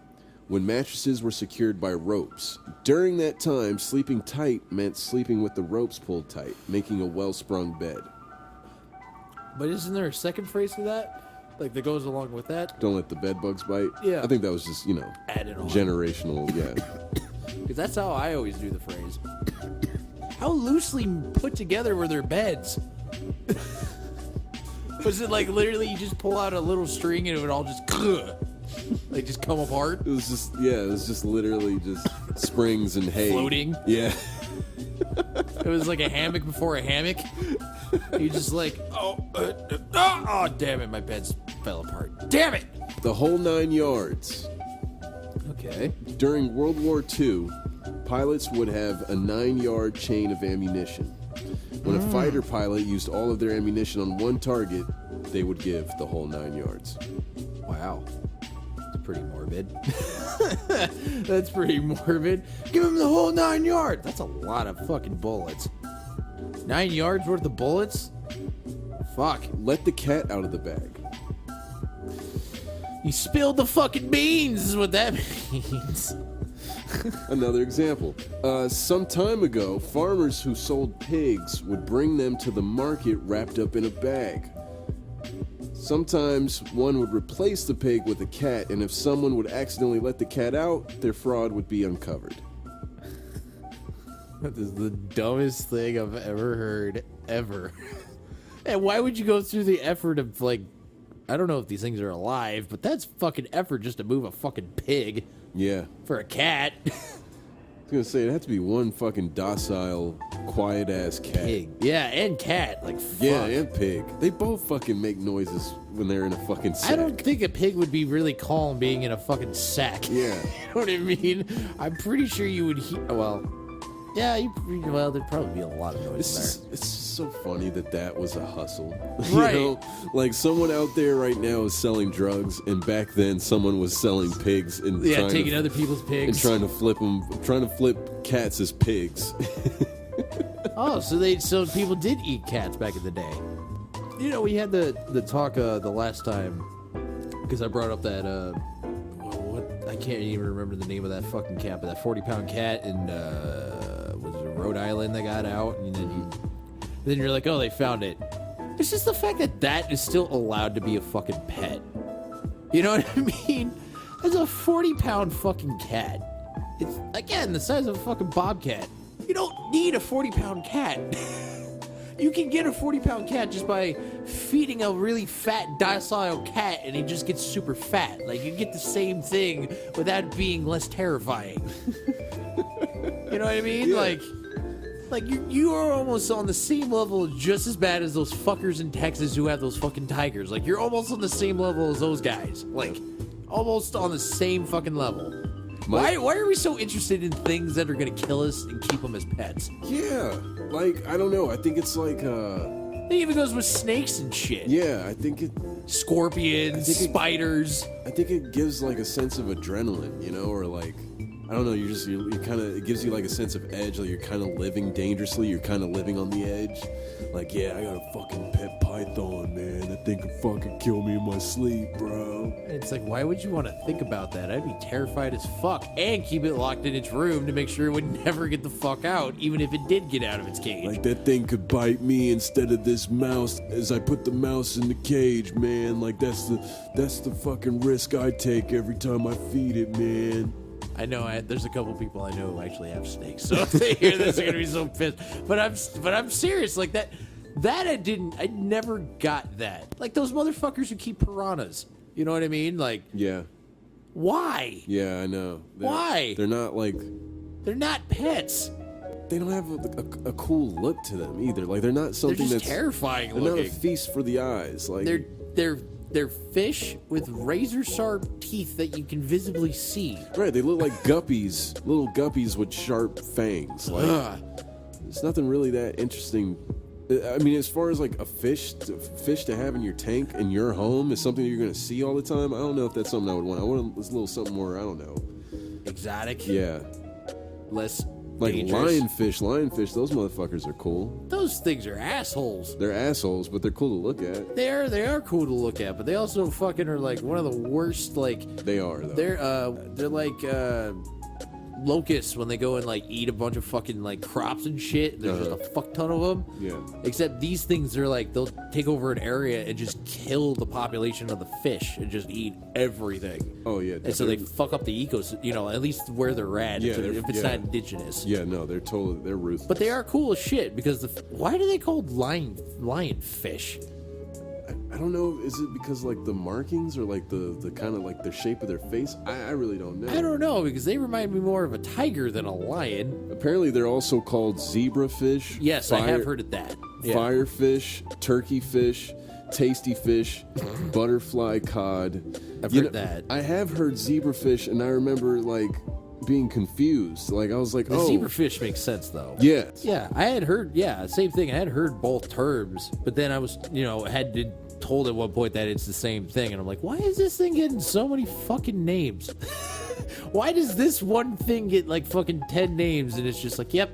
when mattresses were secured by ropes. During that time, sleeping tight meant sleeping with the ropes pulled tight, making a well-sprung bed. But isn't there a second phrase to that? Like, that goes along with that? Don't let the bed bugs bite? Yeah. I think that was just, added on. Generational, yeah. Because that's how I always do the phrase. How loosely put together were their beds? Was it like literally you just pull out a little string and it would all just just come apart? It was just literally just springs and hay. Floating? Yeah. It was like a hammock before a hammock. You just like, oh, damn it, my bed fell apart. Damn it! The whole 9 yards. Okay. During World War II, pilots would have a 9-yard chain of ammunition. When a fighter pilot used all of their ammunition on one target, they would give the whole 9 yards. Wow. That's pretty morbid. That's pretty morbid. Give him the whole 9 yards. That's a lot of fucking bullets. 9 yards worth of bullets? Fuck. Let the cat out of the bag. You spilled the fucking beans is what that means. Another example. Some time ago, farmers who sold pigs would bring them to the market wrapped up in a bag. Sometimes one would replace the pig with a cat, and if someone would accidentally let the cat out, their fraud would be uncovered. That is the dumbest thing I've ever heard, ever. And why would you go through the effort of, like, I don't know if these things are alive, but that's fucking effort just to move a fucking pig. Yeah. For a cat. I was gonna say, it had to be one fucking docile, quiet-ass cat. Pig. Yeah, and cat. Like, fuck. Yeah, and pig. They both fucking make noises when they're in a fucking sack. I don't think a pig would be really calm being in a fucking sack. Yeah. You know what I mean? I'm pretty sure you would hear... Well... Yeah, there'd probably be a lot of noise there. It's so funny that was a hustle. Right. You know, like someone out there right now is selling drugs, and back then someone was selling pigs and taking other people's pigs and trying to flip cats as pigs. Oh, so people did eat cats back in the day. You know, we had the talk the last time because I brought up that I can't even remember the name of that fucking cat, but that 40-pound cat in was it Rhode Island that got out, and then you're like, oh, they found it. It's just the fact that is still allowed to be a fucking pet. You know what I mean? It's a 40-pound fucking cat. It's, again, the size of a fucking bobcat. You don't need a 40-pound cat. You can get a 40-pound cat just by feeding a really fat, docile cat, and he just gets super fat. Like, you get the same thing without being less terrifying. You know what I mean? Yeah. Like you are almost on the same level, just as bad as those fuckers in Texas who have those fucking tigers. Like, you're almost on the same level as those guys. Like, almost on the same fucking level. Why are we so interested in things that are gonna kill us and keep them as pets? Yeah, like, I don't know. I think it's like, It even goes with snakes and shit. Yeah, I think it... Scorpions, spiders. I think it gives, like, a sense of adrenaline, you know, or, like... I don't know, you kind of, it gives you like a sense of edge, like you're kind of living dangerously, you're kind of living on the edge. Like, yeah, I got a fucking pet python, man, that thing could fucking kill me in my sleep, bro. It's like, why would you want to think about that? I'd be terrified as fuck, and keep it locked in its room to make sure it would never get the fuck out, even if it did get out of its cage. Like, that thing could bite me instead of this mouse as I put the mouse in the cage, man. Like, that's the fucking risk I take every time I feed it, man. I know there's a couple people I know who actually have snakes, so if they hear this, they're gonna be so pissed. But I'm serious, like that I never got that. Like those motherfuckers who keep piranhas. You know what I mean? Like, yeah. Why? Yeah, I know. Why? They're not like... They're not pets. They don't have a cool look to them either. Like, they're not something they're just that's... terrifying they're looking. They're not a feast for the eyes. Like, They're fish with razor-sharp teeth that you can visibly see. Right, they look like guppies. Little guppies with sharp fangs. Like, it's nothing really that interesting. I mean, as far as like a fish to have in your tank in your home is something you're going to see all the time. I don't know if that's something I would want. I want a little something more, I don't know. Exotic? Yeah. Less like dangerous. lionfish, those motherfuckers are cool. Those things are assholes. They're assholes, but they're cool to look at. They are cool to look at, but they also fucking are like one of the worst. Like, they are though. They're like locusts when they go and like eat a bunch of fucking like crops and shit. There's just a fuck ton of them. Yeah. Except these things are like they'll take over an area and just kill the population of the fish and just eat everything. Oh yeah. And so they fuck up the ecosystem. You know, at least where they're at. Yeah, if it's not indigenous. Yeah, no, they're ruthless. But they are cool as shit because why do they call lionfish? I don't know. Is it because like the markings or like the kind of like the shape of their face? I really don't know. I don't know because they remind me more of a tiger than a lion. Apparently, they're also called zebrafish. Yes, I have heard of that. Yeah. Firefish, turkey fish, tasty fish, butterfly cod. I've heard that. I have heard zebrafish, and I remember like being confused. Like I was like, the zebrafish makes sense though. Yeah. Yeah, I had heard. Yeah, same thing. I had heard both terms, but then I was, had told at one point that it's the same thing, and I'm like, why is this thing getting so many fucking names? Why does this one thing get like fucking 10 names, and it's just like, yep.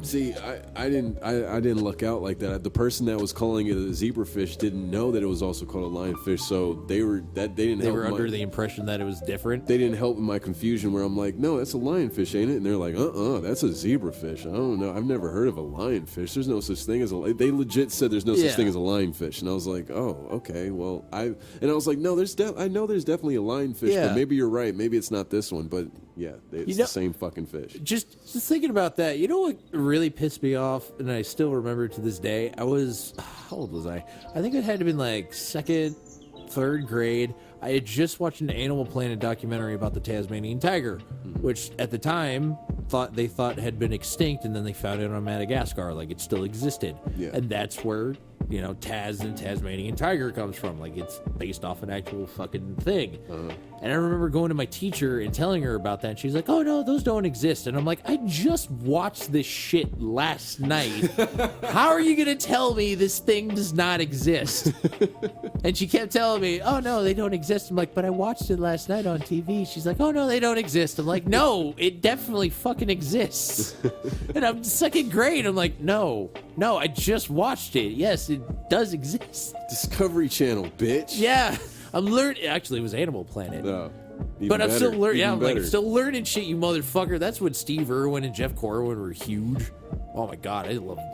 See, I didn't look out like that. The person that was calling it a zebrafish didn't know that it was also called a lionfish, so they were under the impression that it was different. They didn't help in my confusion where I'm like, no, that's a lionfish, ain't it? And they're like, that's a zebrafish. I don't know. I've never heard of a lionfish. There's no such thing as they legit said there's no such thing as a lionfish, and I was like, oh, okay, well, I was like, no, I know there's definitely a lionfish, but maybe you're right. Maybe it's not this one, but yeah, it's the same fucking fish. Just thinking about that, you know what really pissed me off, and I still remember to this day? How old was I? I think it had to been like 2nd, 3rd grade. I had just watched an Animal Planet documentary about the Tasmanian tiger, which at the time they thought had been extinct, and then they found it on Madagascar, like it still existed. Yeah. And that's where you know, Taz and Tasmanian Tiger comes from. Like, it's based off an actual fucking thing. And I remember going to my teacher and telling her about that. And she's like, oh, no, those don't exist. And I'm like, I just watched this shit last night. How are you going to tell me this thing does not exist? And she kept telling me, oh, no, they don't exist. I'm like, but I watched it last night on TV. She's like, oh, no, they don't exist. I'm like, no, it definitely fucking exists. And I'm second grade. I'm like, no, I just watched it. Yes, it does exist. Discovery Channel, bitch. Yeah. I'm learning. Actually, it was Animal Planet. But I'm still learning. Yeah, I'm like still learning shit, you motherfucker. That's when Steve Irwin and Jeff Corwin were huge. Oh my god, I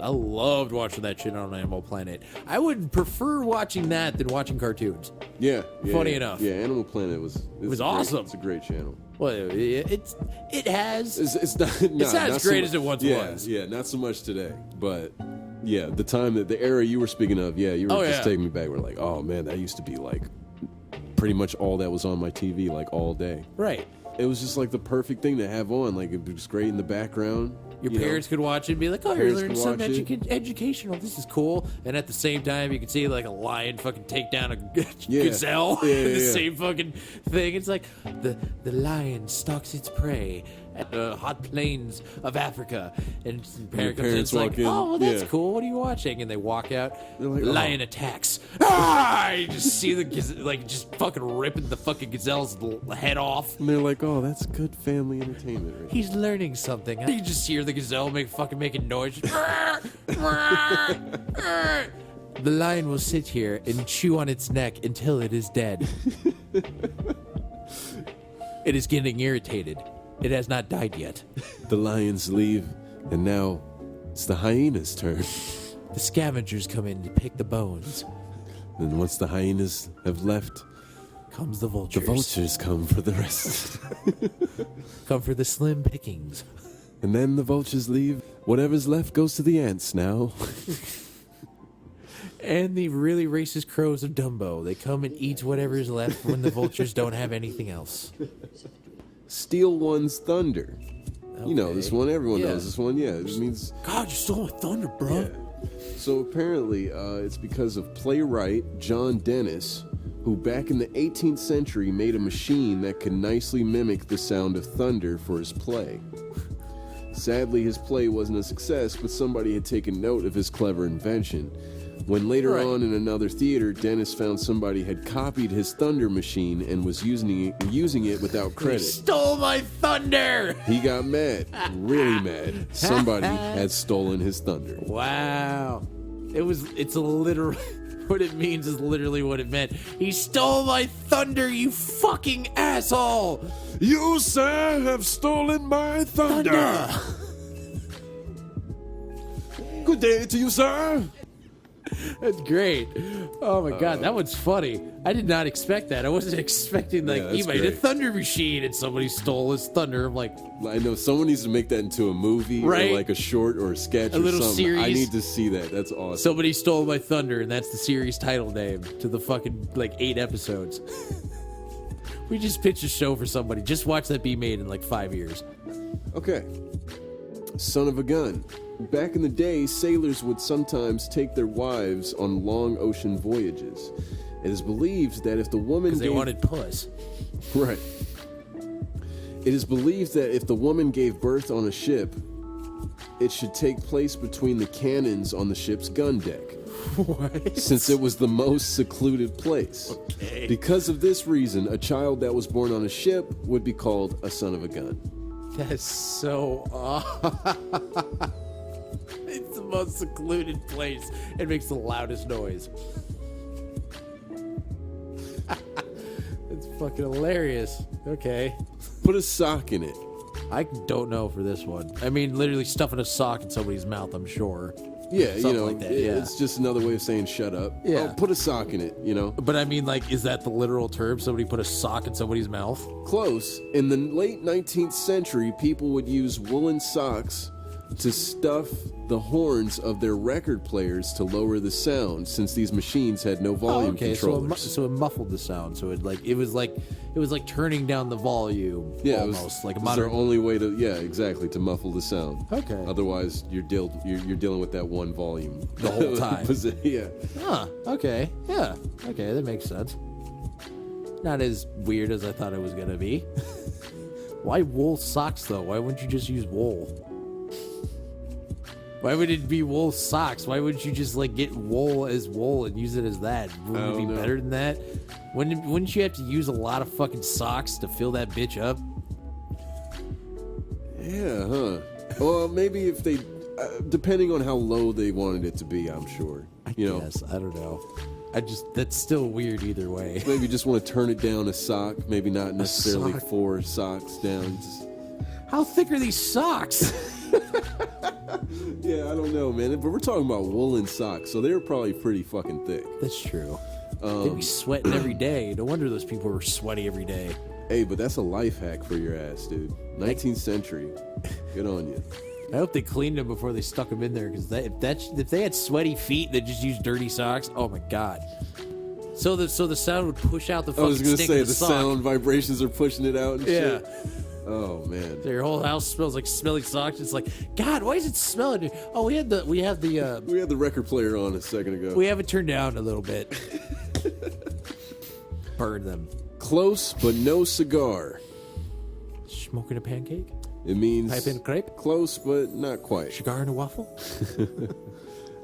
loved watching that shit on Animal Planet. I would prefer watching that than watching cartoons. Yeah. Funny enough. Yeah, Animal Planet was awesome. It's a great channel. Well, it has. It's not as great as it once was. Yeah, not so much today, but. Yeah, the era you were speaking of, you were just taking me back. We're like, oh man, that used to be like pretty much all that was on my TV, like all day. Right. It was just like the perfect thing to have on. Like, it was great in the background. Your parents could watch it and be like, oh, you're learning something educational. This is cool. And at the same time, you could see like a lion fucking take down a gazelle. The same fucking thing. It's like the lion stalks its prey at the hot plains of Africa. And parent comes in, it's like, oh, well, that's cool. What are you watching? And they walk out. Like, lion attacks. Ah! You just see the just fucking ripping the fucking gazelle's head off. And they're like, oh, that's good family entertainment. Right? He's learning something. You just hear the gazelle making noise. The lion will sit here and chew on its neck until it is dead. It is getting irritated. It has not died yet. The lions leave, and now it's the hyena's turn. The scavengers come in to pick the bones. And once the hyenas have left, comes the vultures. The vultures come for the rest. Come for the slim pickings. And then the vultures leave. Whatever's left goes to the ants now. And the really racist crows of Dumbo. They come and eat whatever's left when the vultures don't have anything else. Steal one's thunder. Okay. You know this one. Everyone knows this one. Yeah, it means... God, you stole my thunder, bro. Yeah. So apparently, it's because of playwright John Dennis, who back in the 18th century made a machine that could nicely mimic the sound of thunder for his play. Sadly, his play wasn't a success, but somebody had taken note of his clever invention. When later on in another theater, Dennis found somebody had copied his thunder machine and was using it without credit. He stole my thunder! He got mad, really mad. Somebody had stolen his thunder. Wow. It's a literal... What it means is literally what it meant. He stole my thunder, you fucking asshole! You, sir, have stolen my thunder! Good day to you, sir! That's great. Oh my god, that one's funny. I did not expect that. I wasn't expecting he made a thunder machine and somebody stole his thunder. I'm like, I know someone needs to make that into a movie, right? Or like a short or a sketch, a little something. series. I need to see that. That's awesome. Somebody stole my thunder, and that's the series title name to the fucking 8 episodes. We just pitched a show for somebody. Just watch that be made in 5 years. Okay. Son of a gun. Back in the day, sailors would sometimes take their wives on long ocean voyages. It is believed that if the woman because they wanted puss. Right. It is believed that if the woman gave birth on a ship, it should take place between the cannons on the ship's gun deck. What? Since it was the most secluded place. Okay. Because of this reason, a child that was born on a ship would be called a son of a gun. That's so odd. It's the most secluded place. It makes the loudest noise. It's fucking hilarious. Okay. Put a sock in it. I don't know for this one. I mean, literally stuffing a sock in somebody's mouth, I'm sure. Yeah, something like that. It's just another way of saying shut up. Yeah. Oh, put a sock in it, But I mean, is that the literal term? Somebody put a sock in somebody's mouth? Close. In the late 19th century, people would use woolen socks to stuff the horns of their record players to lower the sound, since these machines had no volume controllers. So it muffled the sound. So it was like turning down the volume. Yeah, almost like a it was modern. their only way to exactly to muffle the sound. Okay. Otherwise, you're dealing with that one volume The whole time. Yeah. Huh. Okay. Yeah. Okay, that makes sense. Not as weird as I thought it was gonna be. Why wool socks though? Why wouldn't you just use wool? Why would it be wool socks? Why wouldn't you just like get wool as wool and use it as that? Wouldn't it be better than that? Wouldn't you have to use a lot of fucking socks to fill that bitch up? Yeah, huh? Well, maybe if they, depending on how low they wanted it to be, I'm sure. Yes, I don't know. That's still weird either way. Maybe just want to turn it down a sock. Maybe not necessarily sock. 4 socks down. How thick are these socks? Yeah, I don't know, man. But we're talking about woolen socks, so they're probably pretty fucking thick. That's true. They'd be sweating every day. No wonder those people were sweaty every day. Hey, but that's a life hack for your ass, dude. 19th century. Good on you. I hope they cleaned them before they stuck them in there, because if they had sweaty feet that just used dirty socks, oh my god. So the sound would push out the fucking I was gonna stink say of the sock. sound vibrations are pushing it out and Yeah. shit. Oh man. So your whole house smells like smelling socks. It's like, God, why is it smelling? Oh, we had the We had the record player on a second ago. we have it turned down a little bit. Burn them. Close but no cigar. Smoking a pancake? It means Pipe in a crepe? close but not quite. Cigar and a waffle?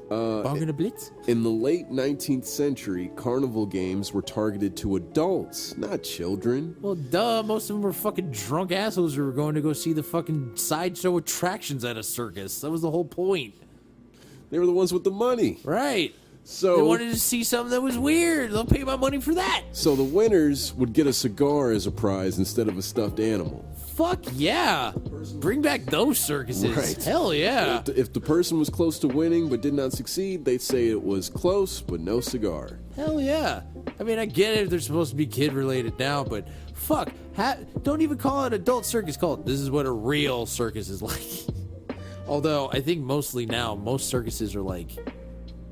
Bong and a blitz? In the late 19th century, carnival games were targeted to adults, not children. Well, duh. Most of them were fucking drunk assholes who were going to go see the fucking sideshow attractions at a circus. That was the whole point. They were the ones with the money. Right. So They wanted to see something that was weird. They'll pay my money for that. So the winners would get a cigar as a prize instead of a stuffed animal. Fuck yeah. Bring back those circuses. Right. Hell yeah. If the person was close to winning but did not succeed, they'd say it was close but no cigar. Hell yeah. I mean, I get it if they're supposed to be kid related now, but fuck. Don't even call it adult circus. Call it, this is what a real circus is like. Although, I think mostly now, most circuses are like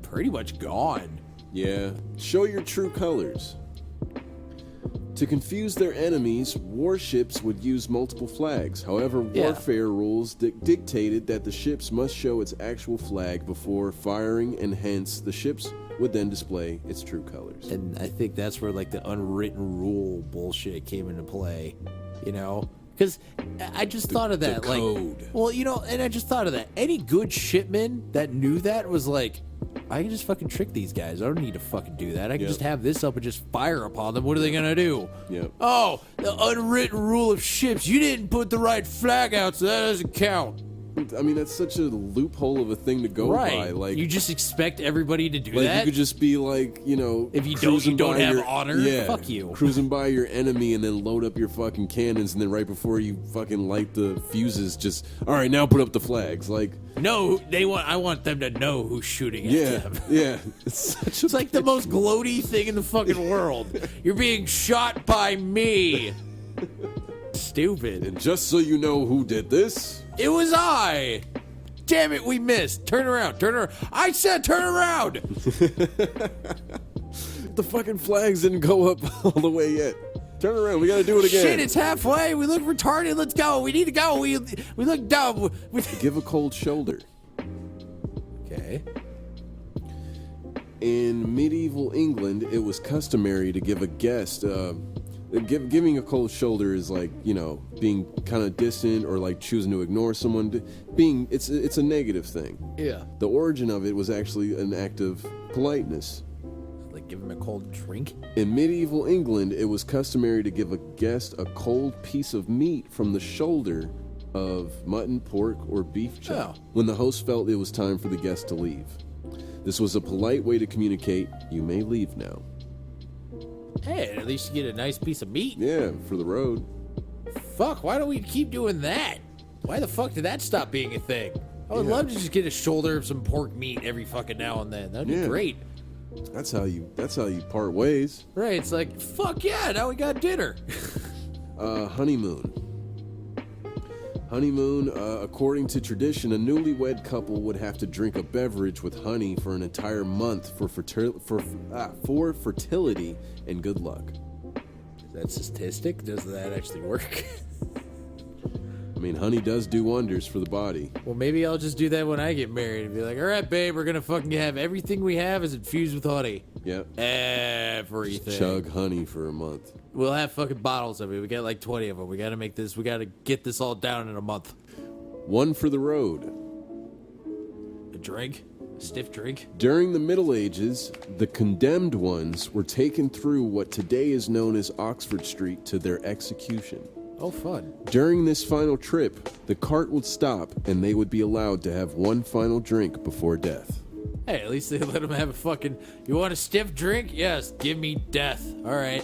pretty much gone. Yeah. Show your true colors. To confuse their enemies, warships would use multiple flags. However, warfare rules dictated that the ships must show its actual flag before firing, and hence the ships would then display its true colors. And I think that's where like the unwritten rule bullshit came into play, you know? Because I just thought of that. The like, code. Well, you know, and I just thought of that. Any good shipman that knew that was like, I can just fucking trick these guys. I don't need to fucking do that. I can just have this up and just fire upon them. What are they going to do? Yep. Oh, the unwritten rule of ships. You didn't put the right flag out, so that doesn't count. I mean, that's such a loophole of a thing to go by. Like, you just expect everybody to do like that? you could just be like, you know, if you cruising don't by have your, honor, yeah, fuck you. Cruising by your enemy and then load up your fucking cannons, and then right before you fucking light the fuses, just all right, now put up the flags. Like, no, I want them to know who's shooting at them. Yeah, it's like the most gloaty thing in the fucking world. You're being shot by me. Stupid. And just so you know who did this, it was I. Damn it, we missed. Turn around, turn around. I said turn around. The fucking flags didn't go up all the way yet. Turn around, we gotta do it again. Shit, it's halfway. We look retarded. Let's go. We need to go. We look dumb. Give a cold shoulder. Okay. In medieval England, it was customary to give a guest. Giving a cold shoulder is like, you know, being kind of distant or like choosing to ignore someone. It's a negative thing. Yeah. The origin of it was actually an act of politeness. Like give him a cold drink? In medieval England, it was customary to give a guest a cold piece of meat from the shoulder of mutton, pork, or beef chop when the host felt it was time for the guest to leave. This was a polite way to communicate, you may leave now. Hey, at least you get a nice piece of meat. Yeah, for the road. Fuck, why don't we keep doing that? Why the fuck did that stop being a thing? I would love to just get a shoulder of some pork meat every fucking now and then. That'd be great. That's how you part ways. Right, it's like, fuck yeah, now we got dinner. Honeymoon. Honeymoon, according to tradition, a newlywed couple would have to drink a beverage with honey for an entire month for fertility and good luck. Is that statistic? Does that actually work? I mean, honey does do wonders for the body. Well, maybe I'll just do that when I get married and be like, all right, babe, we're going to fucking have everything we have is infused with honey. Yep. Everything. Chug honey for a month. We'll have fucking bottles of it. We got like 20 of them. We got to make this. We got to get this all down in a month. One for the road. A drink? A stiff drink? During the Middle Ages, the condemned ones were taken through what today is known as Oxford Street to their execution. Oh, fun. During this final trip, the cart would stop and they would be allowed to have one final drink before death. Hey, at least they let them have a fucking... You want a stiff drink? Yes, give me death. All right.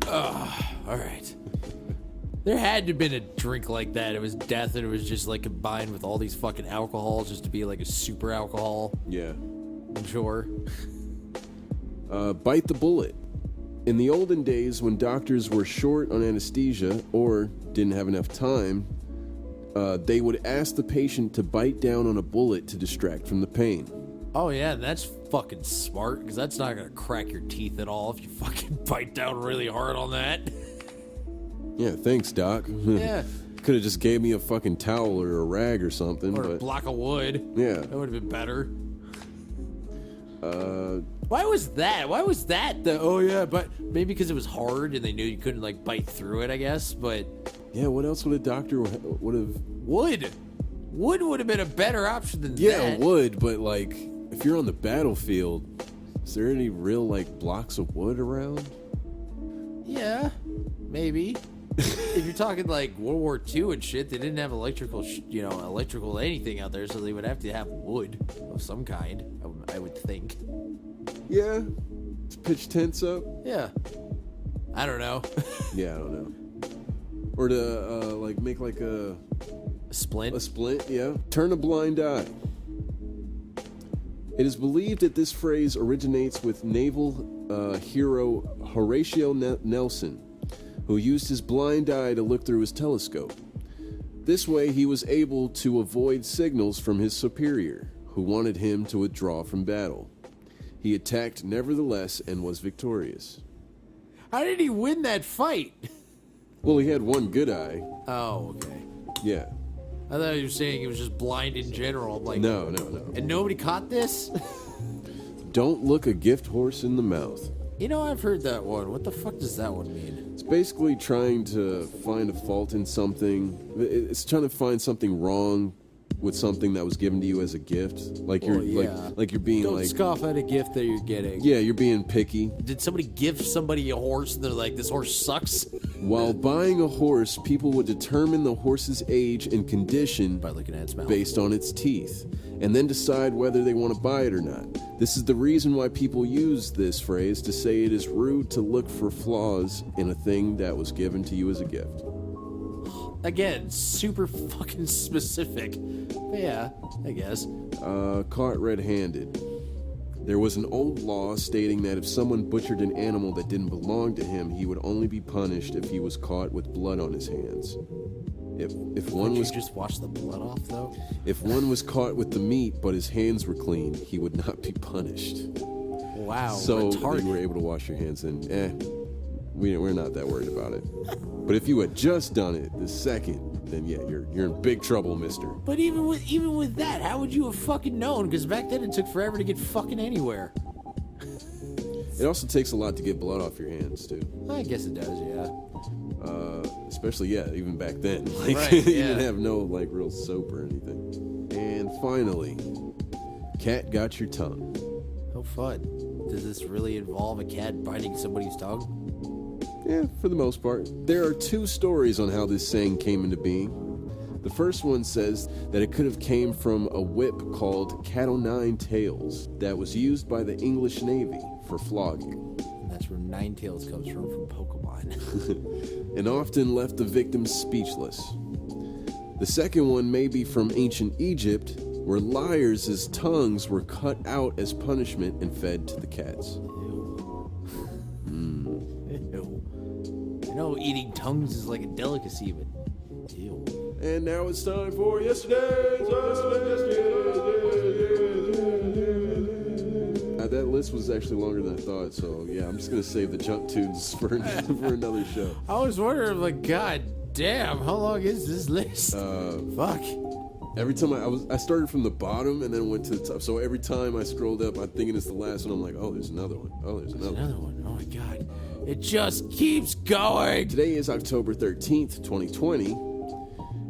All right. There had to have been a drink like that. It was death and it was just like combined with all these fucking alcohols just to be like a super alcohol. Yeah. I'm sure. Bite the bullet. In the olden days, when doctors were short on anesthesia or didn't have enough time, they would ask the patient to bite down on a bullet to distract from the pain. Oh, yeah, that's fucking smart, because that's not going to crack your teeth at all if you fucking bite down really hard on that. Yeah, thanks, Doc. Yeah. Could have just gave me a fucking towel or a rag or something. Or but a block of wood. Yeah. That would have been better. Why was that? Why was that the... Oh, yeah, but maybe because it was hard and they knew you couldn't, like, bite through it, I guess, but... Yeah, what else would a doctor would have... Wood! Wood would have been a better option than that. Yeah, wood, but, like, if you're on the battlefield, is there any real, like, blocks of wood around? Yeah, maybe. If you're talking, like, World War II and shit, they didn't have electrical anything out there, so they would have to have wood of some kind, I would think. Yeah. To pitch tents up? Yeah. I don't know. Yeah, I don't know. Or to, like, make, like, a splint? A splint, yeah. Turn a blind eye. It is believed that this phrase originates with naval hero Horatio Nelson, who used his blind eye to look through his telescope. This way, he was able to avoid signals from his superior, who wanted him to withdraw from battle. He attacked nevertheless and was victorious. How did he win that fight? Well, he had one good eye. Oh, okay. Yeah. I thought you were saying he was just blind in general. I'm like, No. And nobody caught this? Don't look a gift horse in the mouth. You know, I've heard that one. What the fuck does that one mean? It's basically trying to find a fault in something. It's trying to find something wrong with something that was given to you as a gift. Like you're like you're being Don't scoff at a gift that you're getting. Yeah, you're being picky. Did somebody give somebody a horse and they're like, this horse sucks? While buying a horse, people would determine the horse's age and condition by looking at its mouth based on its teeth, and then decide whether they want to buy it or not. This is the reason why people use this phrase to say it is rude to look for flaws in a thing that was given to you as a gift. Again, super fucking specific. But yeah, I guess. Caught red-handed. There was an old law stating that if someone butchered an animal that didn't belong to him, he would only be punished if he was caught with blood on his hands. If one was just wash the blood off though. If one was caught with the meat but his hands were clean, he would not be punished. Wow. So retarded. you were able to wash your hands, and we're not that worried about it. But if you had just done it the second, then yeah, you're in big trouble, mister. But even with that, how would you have fucking known? Because back then it took forever to get fucking anywhere. It also takes a lot to get blood off your hands too. I guess it does, yeah. Especially even back then, like right, you yeah. didn't have no like real soap or anything. And finally, cat got your tongue. Oh fun! Does this really involve a cat biting somebody's tongue? Yeah, for the most part. There are two stories on how this saying came into being. The first one says that it could have came from a whip called cat o' nine tails that was used by the English Navy for flogging. And that's where Nine Tails comes from Pokemon. And often left the victims speechless. The second one may be from ancient Egypt, where liars' tongues were cut out as punishment and fed to the cats. Ew. You know know eating tongues is like a delicacy, but ew. And now it's time for yesterday's. That list was actually longer than I thought, so yeah, I'm just gonna save the jump tunes for another show. I was wondering, like, god damn, how long is this list? Fuck. Every time I started from the bottom and then went to the top. So every time I scrolled up, I'm thinking it's the last one. I'm like, oh, there's another one. Oh, there's another one. Oh my god, it just keeps going. Today is October 13th, 2020.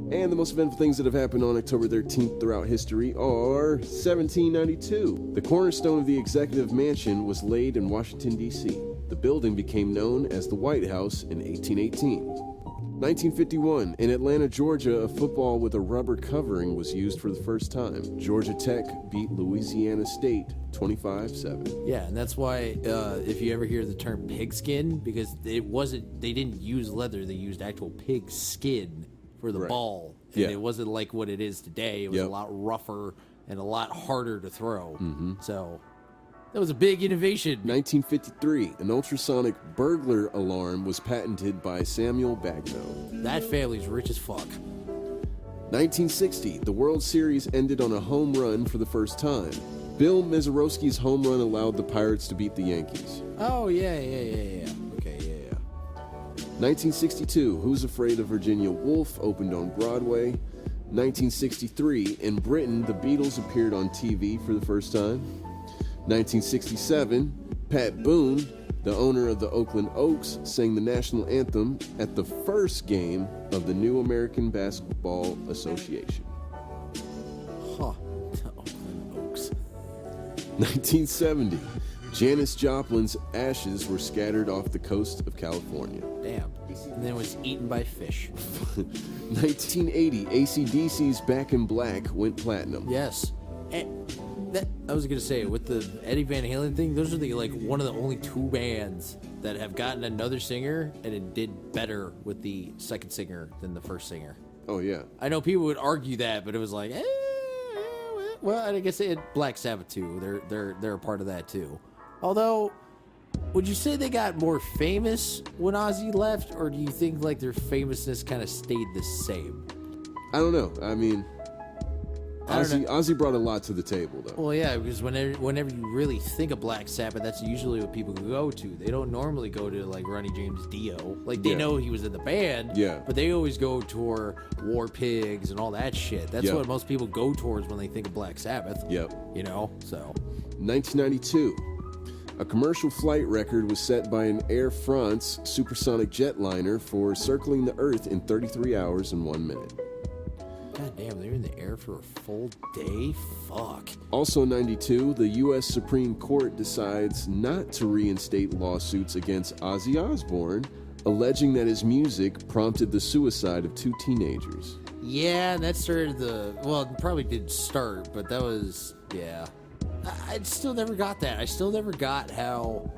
And the most eventful things that have happened on October 13th throughout history are 1792. The cornerstone of the Executive Mansion was laid in Washington, D.C. The building became known as the White House in 1818. 1951. In Atlanta, Georgia, a football with a rubber covering was used for the first time. Georgia Tech beat Louisiana State 25-7. Yeah, and that's why if you ever hear the term pigskin, because they didn't use leather, they used actual pig skin for the ball. And it wasn't like what it is today. It was a lot rougher and a lot harder to throw. So that was a big innovation. 1953, an ultrasonic burglar alarm was patented by Samuel Bagnall. That family's rich as fuck. 1960, the World Series ended on a home run for the first time. Bill Mazeroski's home run allowed the Pirates to beat the Yankees. Oh, yeah. Okay, yeah. 1962, Who's Afraid of Virginia Woolf opened on Broadway. 1963, in Britain, the Beatles appeared on TV for the first time. 1967, Pat Boone, the owner of the Oakland Oaks, sang the national anthem at the first game of the New American Basketball Association. Huh, the Oakland Oaks. 1970, Janis Joplin's ashes were scattered off the coast of California. Damn. And then was eaten by fish. 1980, AC/DC's Back in Black went platinum. Yes. I was gonna say, with the Eddie Van Halen thing, those are one of the only two bands that have gotten another singer, and it did better with the second singer than the first singer. Oh yeah. I know people would argue that, but it was like, well, I guess it Black Sabbath too. They're a part of that too. Although, would you say they got more famous when Ozzy left, or do you think like their famousness kind of stayed the same? I don't know. I mean, Ozzy brought a lot to the table, though. Well, yeah, because whenever you really think of Black Sabbath, that's usually what people go to. They don't normally go to, like, Ronnie James Dio. Like, they know he was in the band, but they always go toward War Pigs and all that shit. That's what most people go towards when they think of Black Sabbath. Yep. You know, so. 1992. A commercial flight record was set by an Air France supersonic jetliner for circling the Earth in 33 hours and 1 minute. God damn, they were in the air for a full day? Fuck. Also 92, the U.S. Supreme Court decides not to reinstate lawsuits against Ozzy Osbourne, alleging that his music prompted the suicide of 2 teenagers. Yeah, that started it probably did start, but that was, yeah. I still never got that. I still never got how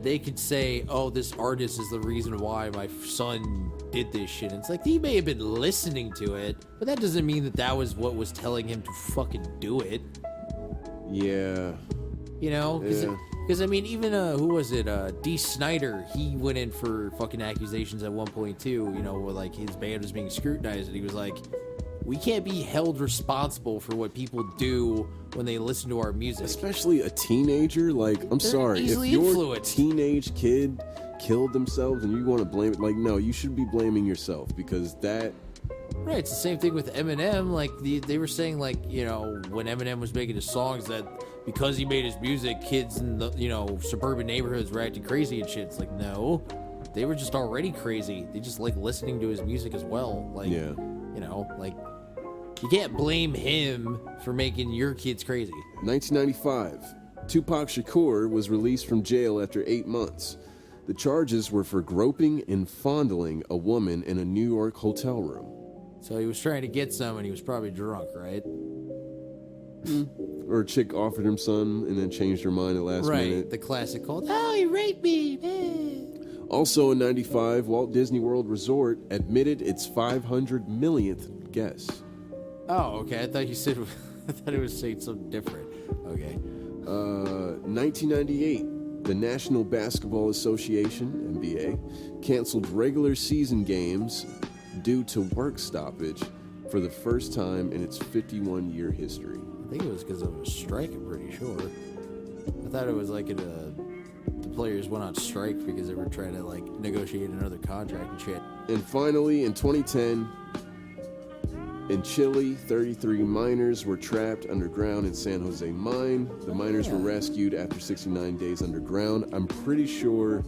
they could say, oh, this artist is the reason why my son did this shit. And it's like, he may have been listening to it, but that doesn't mean that was what was telling him to fucking do it. Yeah. You know? Because, I mean, even, who was it? Dee Snider, he went in for fucking accusations at one point, too, you know, where, like, his band was being scrutinized, and he was like, we can't be held responsible for what people do when they listen to our music. Especially a teenager. Like, I'm sorry. If your teenage kid killed themselves and you want to blame it, like, no, you should be blaming yourself, because that... Right, it's the same thing with Eminem. Like, they were saying, like, you know, when Eminem was making his songs, that because he made his music, kids in the, you know, suburban neighborhoods were acting crazy and shit. It's like, no. They were just already crazy. They just like listening to his music as well. Like, you know, like... You can't blame him for making your kids crazy. 1995. Tupac Shakur was released from jail after 8 months. The charges were for groping and fondling a woman in a New York hotel room. So he was trying to get some and he was probably drunk, right? Or a chick offered him some and then changed her mind at last minute. Right, the classic called, oh, he raped me, man. Also in 95, Walt Disney World Resort admitted its 500 millionth guest. Oh, okay. I thought you said... I thought it was saying something different. Okay. 1998. The National Basketball Association, NBA, canceled regular season games due to work stoppage for the first time in its 51-year history. I think it was because of a strike, I'm pretty sure. I thought it was like the players went on strike because they were trying to like negotiate another contract and shit. And finally, in 2010, in Chile, 33 miners were trapped underground in San Jose mine. The miners were rescued after 69 days underground. I'm pretty sure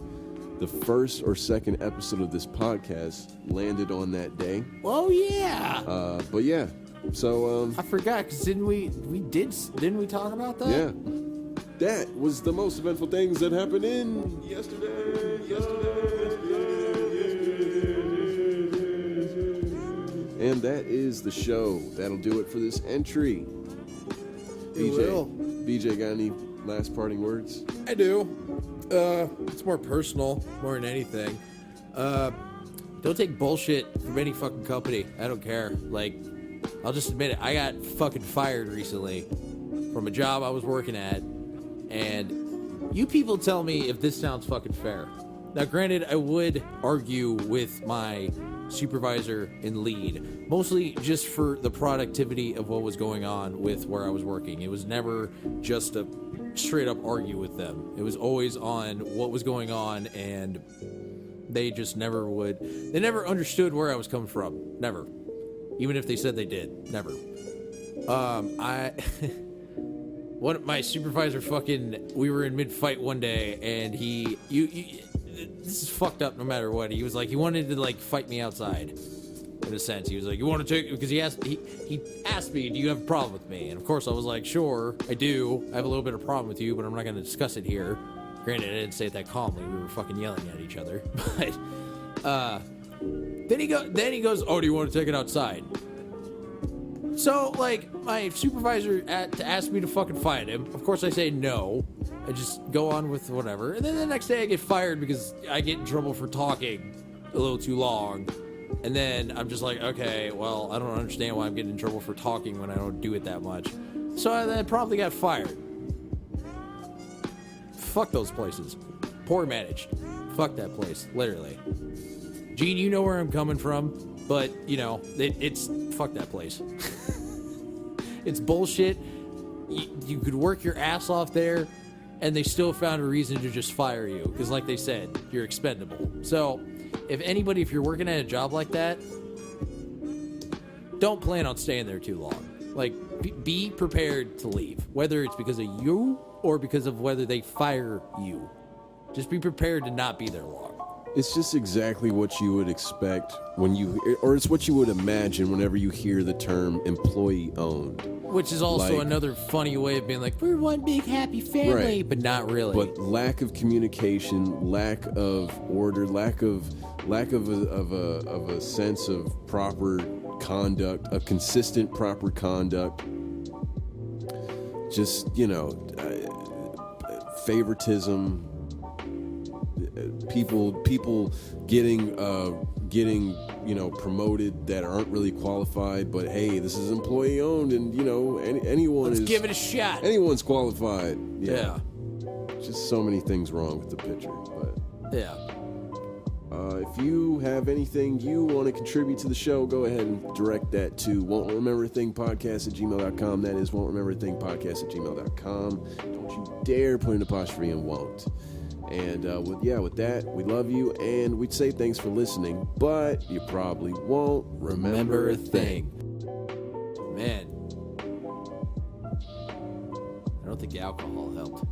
the first or second episode of this podcast landed on that day. Oh yeah. But yeah, so I forgot because didn't we talk about that? Yeah, that was the most eventful things that happened in yesterday. And that is the show. That'll do it for this entry. BJ, got any last parting words? I do. It's more personal, more than anything. Don't take bullshit from any fucking company. I don't care. Like, I'll just admit it. I got fucking fired recently from a job I was working at, and you people tell me if this sounds fucking fair. Now, granted, I would argue with my supervisor and lead, mostly just for the productivity of what was going on with where I was working. It was never just a straight up argue with them. It was always on what was going on, and they just never understood where I was coming from. Never. Even if they said they did. Never. My supervisor we were in mid-fight one day, and this is fucked up no matter what. He was like, he wanted to like fight me outside, in a sense. He was like, you want to take, because he asked me, do you have a problem with me? And of course I was like, sure, I do. I have a little bit of problem with you, but I'm not going to discuss it here. Granted, I didn't say it that calmly. We were fucking yelling at each other. But, then he goes, oh, do you want to take it outside? So, like, my supervisor asked me to fucking fight him. Of course I say no. I just go on with whatever. And then the next day I get fired because I get in trouble for talking a little too long. And then I'm just like, okay, well, I don't understand why I'm getting in trouble for talking when I don't do it that much. So I then probably got fired. Fuck those places. Poor managed. Fuck that place, literally. Gene, you know where I'm coming from, but, you know, it's fuck that place. It's bullshit. You could work your ass off there, and they still found a reason to just fire you, because like they said, you're expendable. So, if you're working at a job like that, don't plan on staying there too long. Like, be prepared to leave, whether it's because of you or because of whether they fire you. Just be prepared to not be there long. It's just exactly what you would expect it's what you would imagine whenever you hear the term employee owned. Which is also another funny way of being like, we're one big happy family, right. But not really. But lack of communication, lack of order, lack of a sense of proper conduct, of consistent proper conduct. Just, favoritism. People getting promoted that aren't really qualified, but hey, this is employee owned, and Let's give it a shot. Anyone's qualified. Yeah. Just so many things wrong with the picture, but yeah. If you have anything you want to contribute to the show, go ahead and direct that to won'trememberthingpodcast@gmail.com. That is won'trememberthingpodcast@gmail.com. Don't you dare put an apostrophe in won't. And with that, we love you, and we'd say thanks for listening, but you probably won't remember a thing. Man. I don't think the alcohol helped.